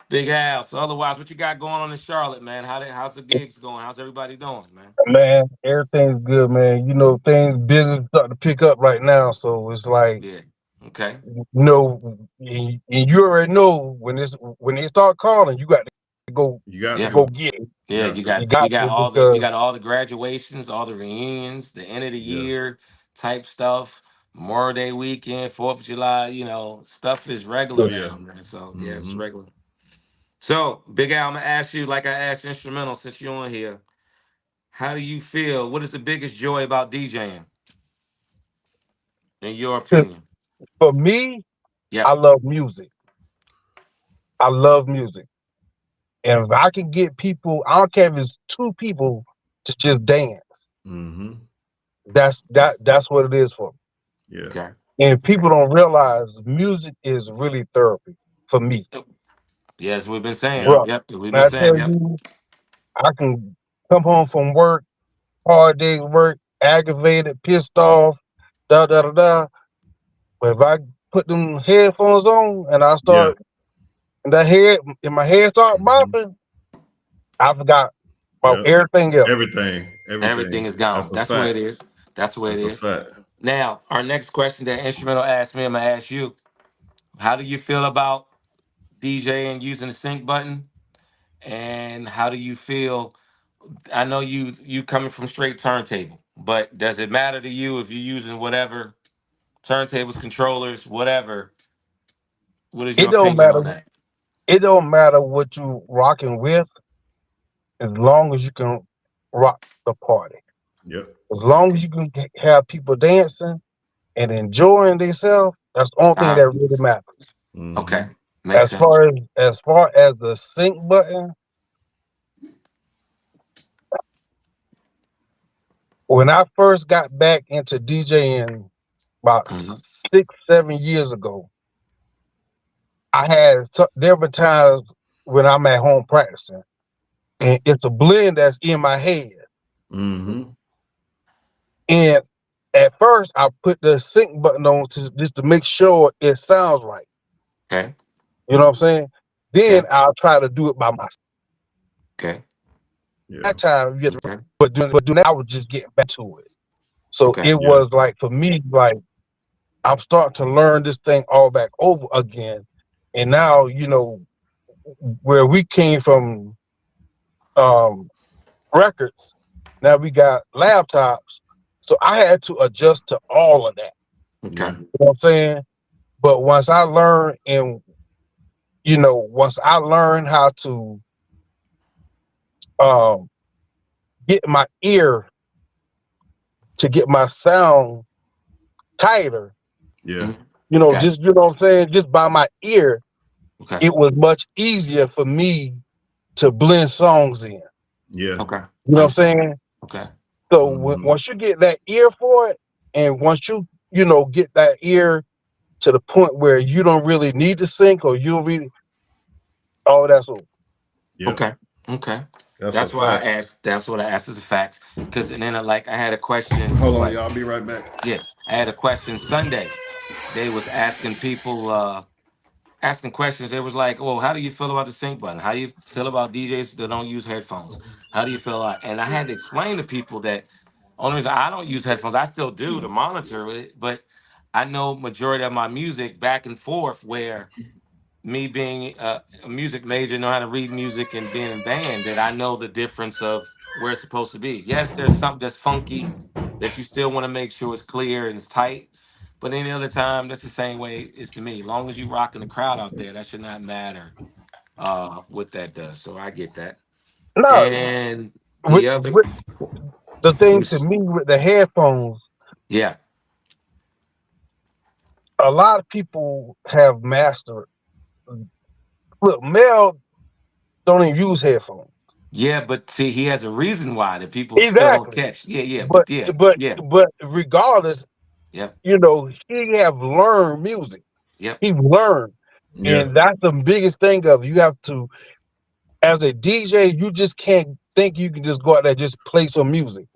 Big Al. So otherwise, what you got going on in Charlotte, man? How's the gigs going? How's everybody doing, man? Man, everything's good, man. Things business starting to pick up right now, so it's like, Yeah. Okay. and you already know when they start calling, you got to You got Yeah. go to. get it. Yeah. Got You to. You got got you got to all the you because got all the graduations, all the reunions, the end of the Yeah. year type stuff, Memorial Day weekend, 4th of July. Stuff is regular Oh yeah. now, man. So yeah, it's Mm-hmm. regular. So Big Al, I'm gonna ask you like I asked Instrumental since you're on here. How do you feel? What is the biggest joy about DJing, in your opinion? for me, I Yep. love music. I love music, and if I can get people, I don't care if it's two people to just dance. Mm-hmm. That's what it is for me. Yeah. Okay. And Okay. people don't realize music is really therapy for me, Yes, we've been saying. bro. Yep. Yep, we've Man, been I saying. tell Yep. you, I can come home from work, hard day's work, aggravated, pissed off, da da da da. But if I put them headphones on and I Yeah. start and my head start Mm-hmm. bopping, I forgot about Yep. everything else. Everything. Everything Everything. is gone. That's a That's the way fact. it is. That's the way it That's a is. fact. Now, our next question that Instrumental asked me, I'm gonna ask you. How do you feel about DJing using the sync button? And how do you feel? I know you coming from straight turntable, but does it matter to you if you're using whatever turntables, controllers, whatever? What is It your don't opinion matter. on that? It don't matter what you rocking with, as long as you can rock the party. Yep. As long Okay. as you can have people dancing and enjoying themselves, that's the only thing Uh-huh. that really matters. Mm-hmm. Okay. Makes sense. As far as the sync button, when I first got back into DJing about Hmm. 6, 7 years ago, there were times when I'm at home practicing, and it's a blend that's in my head. Mm-hmm. And at first, I put the sync button on just to make sure it sounds right. Okay. You know what I'm saying? Then Okay. I'll try to do it by myself. Okay. Yeah. That time, yes, Okay. but doing that, I was just getting back to it. So Okay. it Yeah. was like for me, like I'm starting to learn this thing all back over again. And now, where we came from um records, now we got laptops. So I had to adjust to all of that. Okay. Yeah. You know what I'm saying? But once I learned how to um get my ear to get my sound tighter, Yeah. Mhm. just Gotcha. what I'm saying, just by my ear, Okay. it was much easier for me to blend songs in. Yeah. Okay. You know what I'm Understand. saying? Okay. So Mm-hmm. once you get that ear for it, and once get that ear to the point where you don't really need to sync or you don't really, oh, that's all. Yep. Okay. Okay. That's a That's why I fact. asked. That's what I asked as a fact. Because and then like I had a question. Hold on, What? y'all. I'll be right back. Yeah, I had a question Sunday. They was asking people, asking questions. They was like, "Well, how do you feel about the sync button? How do you feel about DJs that don't use headphones? How do you feel?" And I had to explain to people that only reason I don't use headphones, I still do to monitor it, but I know majority of my music back and forth where me being a music major, know how to read music and being in band, that I know the difference of where it's supposed to be. Yes, there's something that's funky that you still want to make sure it's clear and it's tight. But any other time, that's the same way it's to me. Long as you rocking the crowd out there, that should not matter what that does. So I get that. No, And with, the other, with the thing to me with the headphones, yeah, a lot of people have mastered. Look, Mel don't even use headphones. yeah, but see, he has a reason why that people still don't Exactly. catch. Yeah, yeah, But but yeah, but yeah, but regardless, yep, he have learned music. yep, He learned. Yeah. And that's the biggest thing of you have to, as a DJ, you just can't think you can just go out there and just play some music.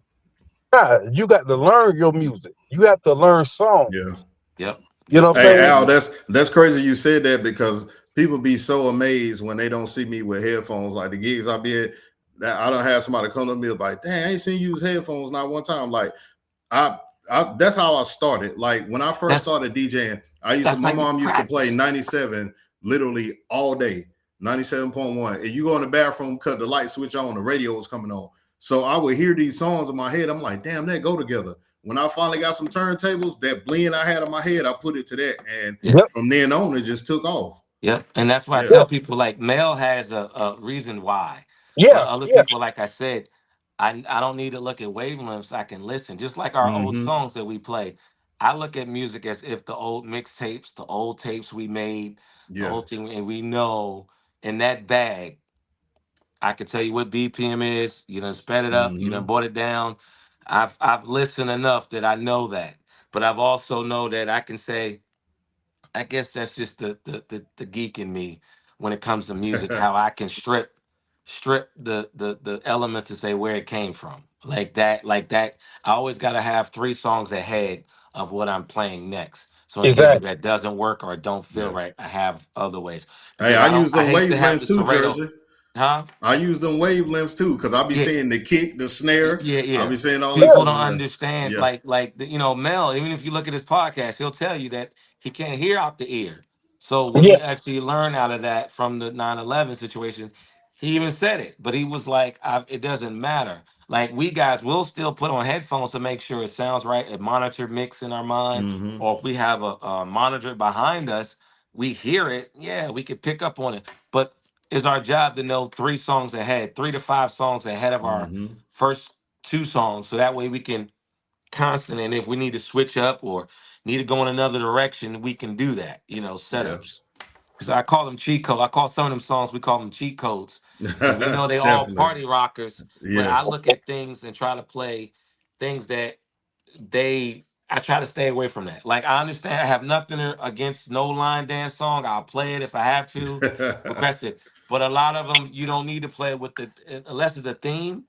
Nah, you got to learn your music. You have to learn songs. Yeah. yep, You know yep. what I'm Hey saying? Al, that's crazy you said that because people be so amazed when they don't see me with headphones. Like the gigs I be at, that I don't have somebody come to me like, "Dang, I ain't seen you use headphones not one time." Like I, that's how I started. Like when I first That's started DJing, I used to. that's My how you mom used to play practice. 97 literally all day, 97.1. And you go in the bathroom, cut the light switch on, the radio was coming on. So I would hear these songs in my head. I'm like, damn, they go together. When I finally got some turntables, that blend I had in my head, I put it to that, and Yeah. Yep. from then on, it just took off. Yep. And that's why I Yeah. tell Yeah. people like Mel has a reason why. Where Yeah. other Yeah. people, like I said, I don't need to look at wavelengths. I can listen. Just like our old Mm-hmm. songs that we play. I look at music as if the old mixtapes, the old tapes we made, the Yeah. old thing, and we know in that bag, I can tell you what BPM is. You done sped it up, you done Mm-hmm. brought it down. I've listened enough that I know that. But I've also know that I can say, I guess that's just the geek in me when it comes to music, how I can strip the elements to say where it came from. Like that. I always gotta have three songs ahead of what I'm playing next. So in case if Exactly. that doesn't work or don't feel Yeah. right, I have other ways. Hey, Because I use I them hate to have wavelengths the too, Toretto, Jersey. huh? I use them wavelengths too, because I'll be Yeah, seeing the kick, the snare. yeah, I'll yeah. be saying all that People stuff. don't Yeah. understand, Yeah. Mel. Even if you look at his podcast, he'll tell you that he can't hear out the ear. So when Yeah. he actually learned out of that from the 9/11 situation, he even said it. But he was like, "It doesn't matter. Like we guys will still put on headphones to make sure it sounds right, a monitor mix in our mind, Mm-hmm. or if we have a monitor behind us, we hear it. Yeah, we could pick up on it. But it's our job to know three songs ahead, 3 to 5 songs ahead of our Mm-hmm. first two songs, so that way we can constant. And if we need to switch up or need to go in another direction, we can do that. Yeah. Setups. Because I call them cheat codes. I call some of them songs, we call them cheat codes, because we know they all Definitely. party rockers. But Yeah. I look at things and try to play things that I try to stay away from that. Like I understand I have nothing against no line dance song. I'll play it if I have to, request it. But a lot of them you don't need to play it with the unless it's a theme.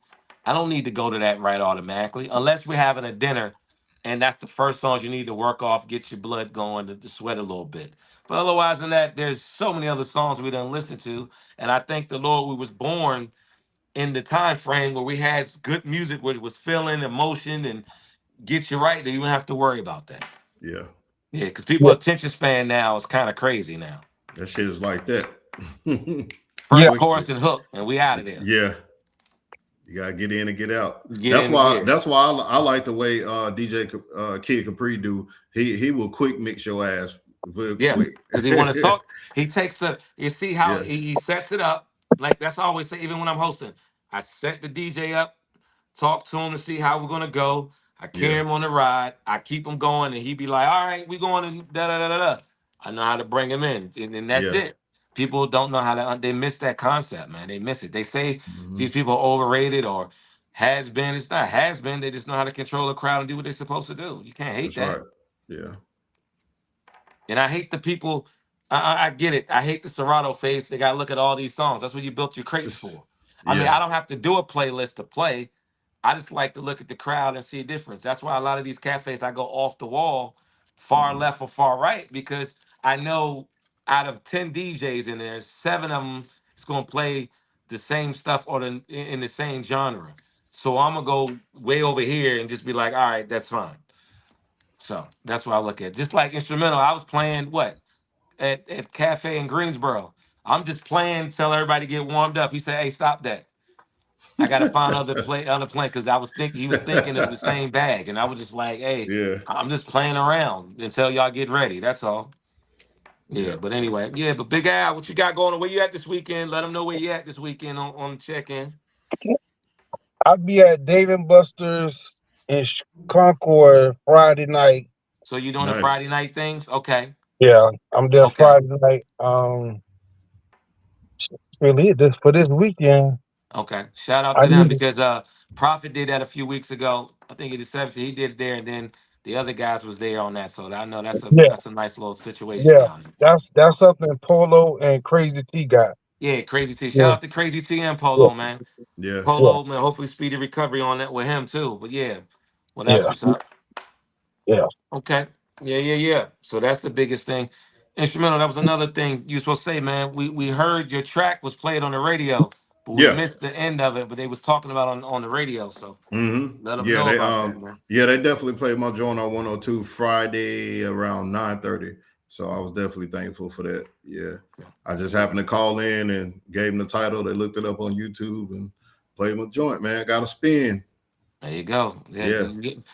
I don't need to go to that right automatically unless we're having a dinner, and that's the first songs you need to work off, get your blood going to sweat a little bit. But otherwise than that, there's so many other songs we didn't listen to, and I thank the Lord we was born in the time frame where we had good music, which was feeling emotion and get you right, then you don't have to worry about that. Yeah. Yeah, because people Yeah. attention span now is kind of crazy now. That shit is like that. Yeah. First Quickly. chorus and hook, and we out of there. Yeah. You gotta get in and get out. Get That's in the why. gear. That's why I like the way DJ Kid Capri do. He will quick mix your ass real Yeah, quick. because he want to talk. He takes the. You see how Yeah. he sets it up. Like that's I always say. Even when I'm hosting, I set the DJ up, talk to him to see how we're gonna go. I carry Yeah. him on the ride. I keep him going, and he be like, "All right, we going to da da da da da." I know how to bring him in, and that's Yeah. it. People don't know how to. They miss that concept, man. They miss it. They say these Hmm. people are overrated or has been. It's not has been. They just know how to control the crowd and do what they're supposed to do. You can't hate That's that. right. Yeah. And I hate the people. I get it. I hate the Serato face. They got to look at all these songs. That's what you built your crates for. I mean, Yeah. I don't have to do a playlist to play. I just like to look at the crowd and see a difference. That's why a lot of these cafes I go off the wall, far Hmm. left or far right, because I know out of 10 DJs in there, 7 of them is going to play the same stuff or in the same genre. So I'm gonna go way over here and just be like, all right, that's fine. So that's what I look at. Just like instrumental, I was playing what at Cafe in Greensboro. I'm just playing, tell everybody to get warmed up. He said, "Hey, stop that. I gotta find other play because I was think he was thinking of the same bag, and I was just like, hey, Yeah. I'm just playing around until y'all get ready. That's all. Yeah. Yeah, but anyway, yeah, but Big Al, what you got going on? Where you at this weekend? Let them know where you at this weekend on check-in. I'll be at Dave and Buster's in Concord Friday night. So you doing the Nice. Friday night things? Okay, Yeah, I'm there okay, Friday night. Really it this for this weekend. okay. Shout out I to them need. because Prophet did that a few weeks ago. I think it is 17. He did it there, and then the other guys was there on that. So I know Yeah, that's a nice little situation yeah. down there. That's something Polo and Crazy T got. Yeah, Crazy T. Shout Yeah, out to Crazy T and yeah, Polo, man. Yeah. yeah, Polo, man, hopefully speedy recovery on that with him too. But yeah, well, that's yeah, what's up. yeah. Okay. Yeah, yeah, yeah. So that's the biggest thing. Instrumental. That was another thing you were supposed to say, man. We heard your track was played on the radio, but we Yeah. missed the end of it. But they was talking about on the radio, so let them Yeah, know about that, man. they definitely played my joint on 102 Friday around 9:30. So I was definitely thankful for that. Yeah. I just happened to call in and gave them the title. They looked it up on YouTube and played my joint, man. Got a spin. There you go. Yeah, Yeah. you're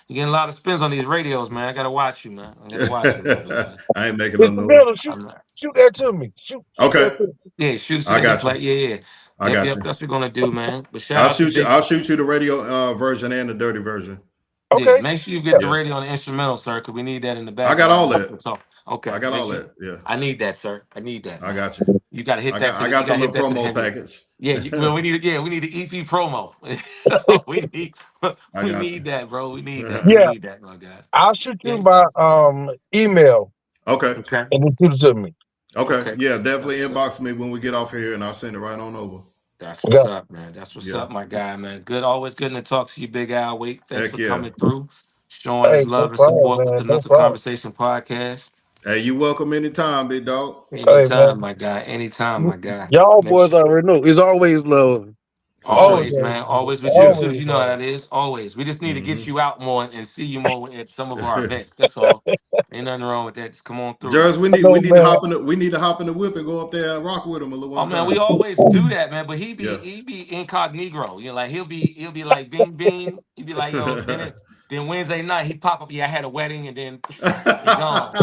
getting a lot of spins on these radios, man. I gotta watch you, man. I gotta watch you a little bit, man. I ain't making no Mr. noise. Miller, shoot, I'm not. shoot that to me. Shoot Okay. that to me. Yeah, shoot so I they can got you. play. Yeah, yeah. I got Yep. you. That's what we're gonna do, man. But shout I'll out to shoot you. Big. I'll shoot you the radio version and the dirty version. Yeah, Okay. make sure you get the Yeah. Yeah. radio and the instrumental, sir, because we need that in the I got all background. that. So, I okay, got make all sure. that. Yeah. I need that, sir. I need that, I man. got you. You gotta hit that to I the. You got the gotta hit little that to the promo Henry. package. Yeah, well, we need. Yeah, we need the EP promo. we need. I We got need you. that, bro. We need that. We Yeah. need that, my guy. I'll shoot you Yeah. my email Okay. Okay. and then shoot it to me. Okay. Okay. Yeah, That's definitely what's up. inbox me when we get off of here and I'll send it right on over. That's Yeah. what's up, man. That's what's Yeah. up, my guy, man. Good, always good to talk to you, Big Al. Wait, thanks Heck for yeah. coming through, showing Hey, us no love and problem, support with man. the No Mental problem. Conversation podcast. Hey, you welcome anytime, big dog. Hey, Anytime, man. my guy. Anytime, my guy. Y'all Make boys sure. already know. It's always love. For sure. Always Always, love. man. Always with you Yeah. too. Always You know how love. that is. Always. We just need to get Mm-hmm. you out more and see you more at some of our events. That's all. Ain't nothing wrong with that. Just come on through, Jers, man. I know, man. we need to hop in the whip and go up there and rock with him a little Oh one man, we time. always do that, man. But Yeah. he be incognito. You know, like he'll be like Bean Bean. He'll be like, yo, then Wednesday night he pop up, yeah, I had a wedding and then he gone.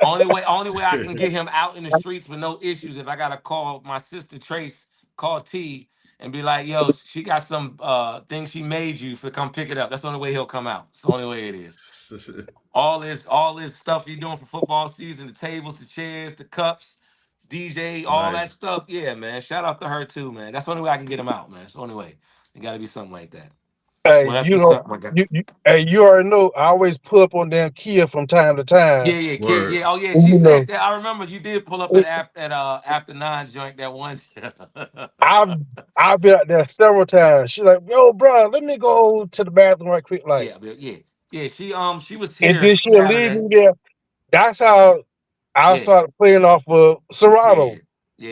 Only way I can get him out in the streets with no issues if I gotta call my sister Trace, call T, and be like, yo, she got some thing she made you for come pick it up. That's the only way he'll come out. It's the only way it is. All this stuff you doing for football season, the tables, the chairs, the cups, DJ, all that Nice. stuff. Yeah, man. Shout out to her too, man. That's the only way I can get him out, man. It's the only way. It gotta be something like that. Hey, Well, that's you what's know, up, my guy. hey, you already know. I always pull up on damn Kia from time to time. Yeah, yeah, kid. Word. Yeah, oh yeah. She You know, said that. I remember you did pull up at after nine joint that one. I've I've been out there several times. She's like, "Yo, bro, let me go to the bathroom right quick." Like, Yeah, yeah. She was and here then she'll leave Saturday. me there. That's how I Yeah, started playing off of yeah, Serato.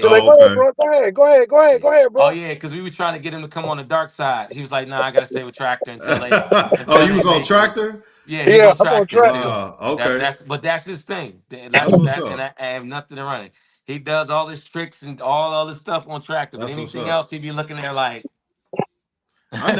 She's yeah, like, Oh, "Go ahead, okay. bro. Go ahead. Go ahead. Go ahead. yeah. Go ahead, Oh bro." yeah, because we were trying to get him to come on the dark side. He was like, "Nah, I gotta stay with Tractor Oh, until you they was on make it." tractor? Yeah, he was Yeah, on I'm on Tractor tractor. still. Wow. Okay. That's his thing. That's what's And up. I have nothing to run it. He does all his tricks and all other stuff on Tractor, but That's what's anything up. else, he be looking there like, I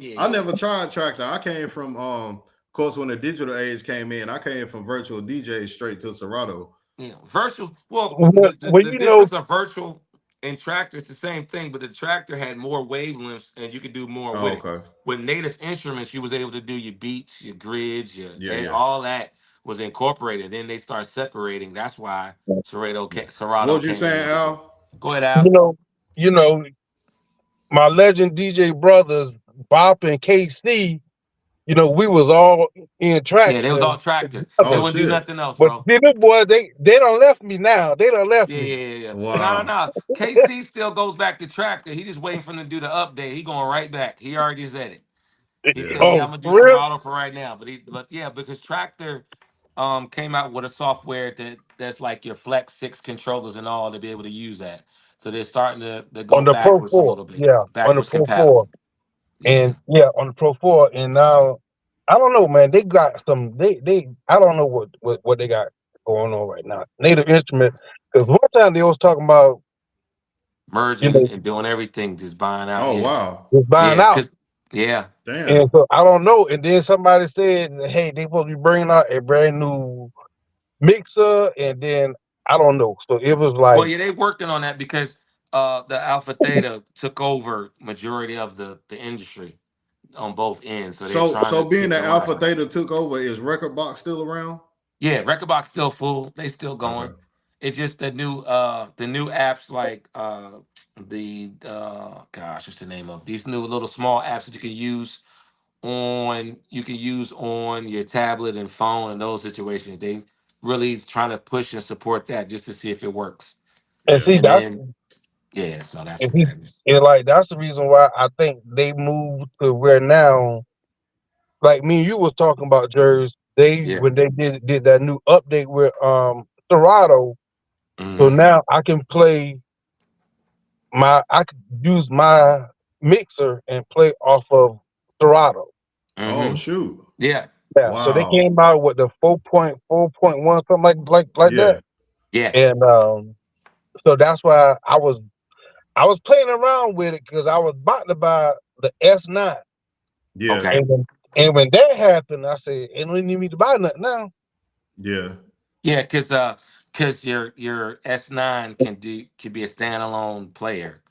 yeah. never tried tractor. I came from of course when the digital age came in, I came from virtual DJ straight to Serato. Yeah, virtual. Well, Well, the you know, difference of virtual and tractor, it's the same thing, but the tractor had more wavelengths and you could do more Oh, with it. okay. With native instruments, you was able to do your beats, your grids, Yeah, yeah. all that was incorporated. Then they start separating. That's why Yeah. What Serato was you came in saying, with it. Al? Go ahead, you Al. know, you know, my legend DJ brothers, Bop and KC. You know, we was all in Yeah, they was tractor all tractor. They together. Oh wouldn't do shit. nothing else, But bro. see, them boys, they done left me now. They done left Yeah, me. yeah, yeah, yeah. No, no, Wow. no. KC still goes back to tractor. He just waiting for them to do the update. He going right back. He already said it. He Yeah. said, "Yeah, I'm Oh, gonna do for real? Serato for right now." But yeah, because Tractor came out with a software that's like your Flex 6 controllers and all to be able to use that. So they're starting to go On the Pro backwards a 4. little bit, Yeah, on the backwards Pro 4. compatible. And Yeah. yeah, on the Pro 4. And now, I don't know, man. They got some, I don't know what they got going on right now. Native Instrument. Because one time they was talking about, you Merging know, and doing everything, just buying out. Oh Yeah. wow. just buying Yeah. out. Yeah. And Damn. so I don't know. And then somebody said, hey, they supposed to be bringing out a brand new mixer. And then I don't know. So it was Well, like, yeah, they working on that because the Alpha Theta took over majority of the industry on both ends. So they're trying So to being get that the Alpha line. Theta took over, is Record Box still around? Yeah, Record Box still full. They still Okay. going. It's just the new apps like the gosh, what's the name of these new little small apps that you can use on your tablet and phone and those situations. They really trying to push and support that just to see if it works. and Yeah. see, And that's, then yeah, so that's and what he, that is. and like, that's the reason why I think they moved to where now, like me and you was talking about JERZ, they Yeah. when they did that new update with Serato, so Mhm. now I can play I could use my mixer and play off of Serato. Oh Mhm. shoot! Yeah. Yeah, so they Wow. came out with the 4.4.1, something like Yeah. that, Yeah. and so that's why I was playing around with it because I was about to buy the S9, Yeah. Okay. and when that happened, I said, "Ain't no need me to buy nothing now." Yeah. Yeah, cause your S9 can be a standalone player.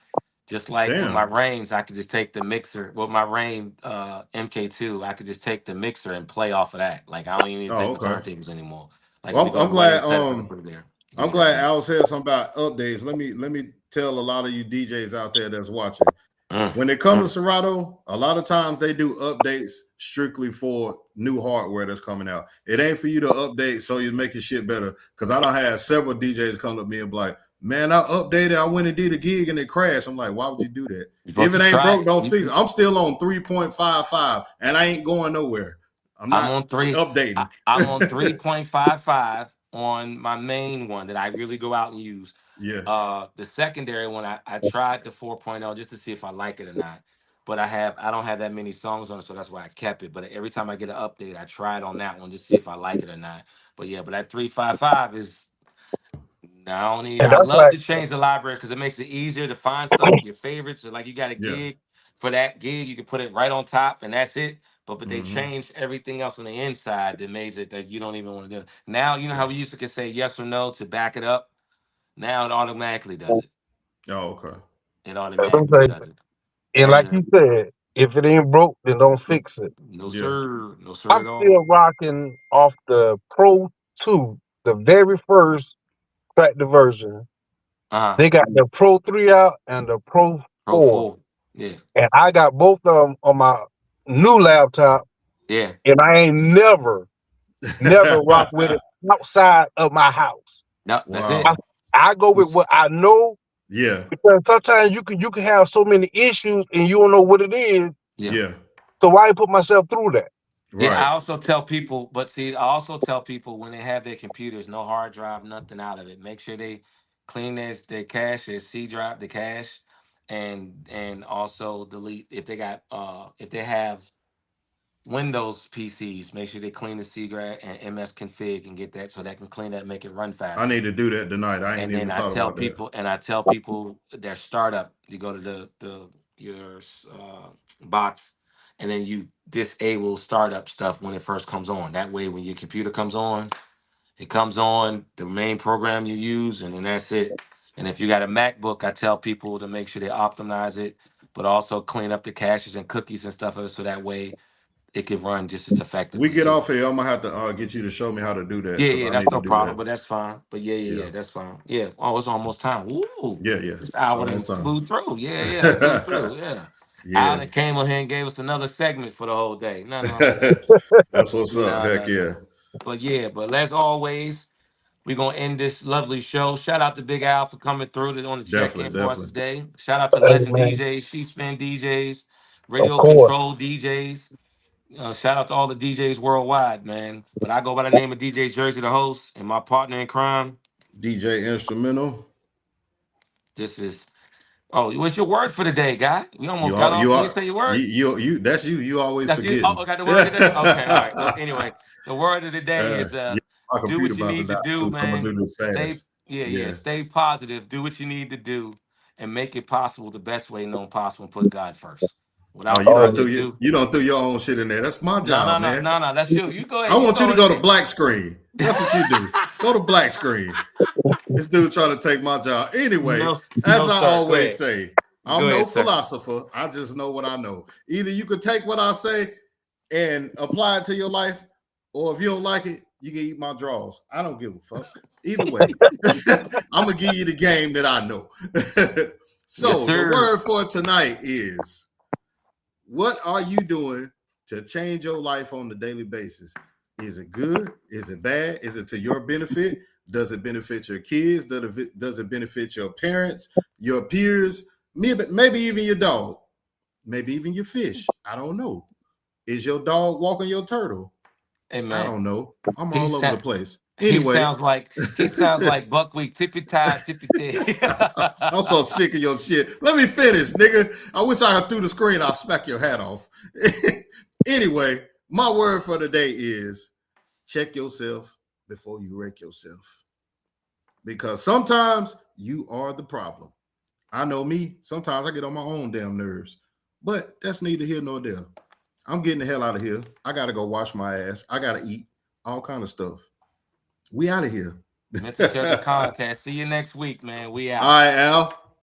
Just like with my Damn. Reigns, I could just take the mixer. With my Reign MK2, I could just take the mixer and play off of that. Like I don't even need to Oh, take my okay. turntables anymore. Like if you Well, go to I'm glad. Reign setup, I can put it there. Give I'm me that glad beat. Al said something about updates. Let me tell a lot of you DJs out there that's watching. Mm, When it comes mm. to Serato, a lot of times they do updates strictly for new hardware that's coming out. It ain't for you to update so you make your shit better. Because I don't have several DJs come to me and be like, man, I updated, I went and did a gig and it crashed. I'm like, why would you do that? You're supposed If it to ain't try broke, it. don't fix it. I'm still on 3.55 and I ain't going nowhere. I'm I'm not on three. updating. I'm on 3.55 on my main one that I really go out and use. Yeah. The secondary one, I tried the 4.0 just to see if I like it or not. But I don't have that many songs on it, so that's why I kept it. But every time I get an update, I try it on that one just to see if I like it or not. But yeah, but that 355 is no, I don't need. And I that's love like, to change the library because it makes it easier to find stuff, your favorites. So like you got a Yeah. gig for that gig, you can put it right on top, and that's it. But they Hmm. changed everything else on the inside that makes it that you don't even want to do it. Now you know Yeah. how we used to could say yes or no to back it up. Now it automatically does it. Oh, okay. It that's what I'm automatically saying. does it. And like And you said, if it ain't broke, then don't fix it. no Yeah. sir, no sir I'm at all. still rocking off the Pro 2, the very first tractor version. Uh huh. They got the Pro 3 out and the Pro Pro 4. 4. Yeah. And I got both of them on my new laptop, Yeah. and I ain't never rock with it outside of my house. No, that's I, it. Wow. I go with what I know Yeah. because sometimes you can have so many issues and you don't know what it is. Yeah. Yeah. So why put myself through that? Yeah, Right. I also tell people, but see, I also tell people when they have their computers, no hard drive, nothing out of it. Make sure they clean their cache, their C drive, the cache, and also delete if they have Windows PCs, make sure they clean the C drive and MS config and get that so that can clean that, make it run I faster. need to do that tonight. I ain't And then even thought about that. I tell people their startup. You go to the your box, and then you disable startup stuff when it first comes on. That way, when your computer comes on, it comes on the main program you use, and then that's it. And if you got a MacBook, I tell people to make sure they optimize it, but also clean up the caches and cookies and stuff, so that way it can run just as We effectively get too. off here. I'm gonna have to get you to show me how to do that Yeah, because yeah, I that's need to no do problem, that. but that's fine. But Yeah. that's fine. Yeah. Oh, it's almost time. Woo! Yeah. Yeah. This It's hour done almost time. flew through. Yeah, yeah, flew through. Yeah. Yeah. Alan came on here and gave us another segment for the whole day. Nothing wrong with that. That's what's up. No, Heck no, yeah. no. But yeah, but as always, we're gonna end this lovely show. Shout out to Big Al for coming through on the check-in Definitely. for us Definitely. today. Shout out to Hey Legend man, DJs, She Spin DJs, of Radio course. Control DJs. Shout out to all the DJs worldwide, man. But I go by the name of DJ Jersey, the host, and my partner in crime. DJ Instrumental. This is what's your word for the day, guy? We almost You got are. off. You You didn't are. say your You. word. You. That's you. You always That's you. forgetting. Oh, got the word today. Okay, all right. Well, anyway, the word of the day is Yeah. My do computer what you about to need die to do, too, so I'm gonna man. do this Stay, fast. yeah, yeah. Yeah. Stay positive. Do what you need to do, and make it possible the best way known possible. And put God first. Oh, Without you Oh don't further do yeah. your ado, you don't do your own shit in there. That's my no, no, job, no, man. no, no. That's you. You go I ahead. You want you go to go to ahead. black screen. That's what you do. Go to black screen. This dude trying to take my job. Anyway, No, as no, I sir. Go always ahead. say, Go I'm no ahead, sir. philosopher. I just know what I know. Either you could take what I say and apply it to your life, or if you don't like it, you can eat my drawers. I don't give a fuck. Either way, I'm gonna give you the game that I know. Yes, So the sir. word for tonight is: what are you doing to change your life on a daily basis? Is it good? Is it bad? Is it to your benefit? Does it benefit your kids? Does it benefit your parents, your peers, maybe even your dog, maybe even your fish? I don't know. Is your dog walking your turtle? Hey I man, don't know. I'm he all over the sa- place. he Anyway, sounds like Buckwheat, tippy tie, tippy tay. I'm so sick of your shit. Let me finish, nigga. I wish I could through the screen. I'll smack your hat off. Anyway, my word for the day is check yourself before you wreck yourself. Because sometimes you are the problem. I know me. Sometimes I get on my own damn nerves. But that's neither here nor there. I'm getting the hell out of here. I gotta go wash my ass. I gotta eat. All kind of stuff. We out of here. Mental Shelter Podcast. See you next week, man. We All out. right, Al.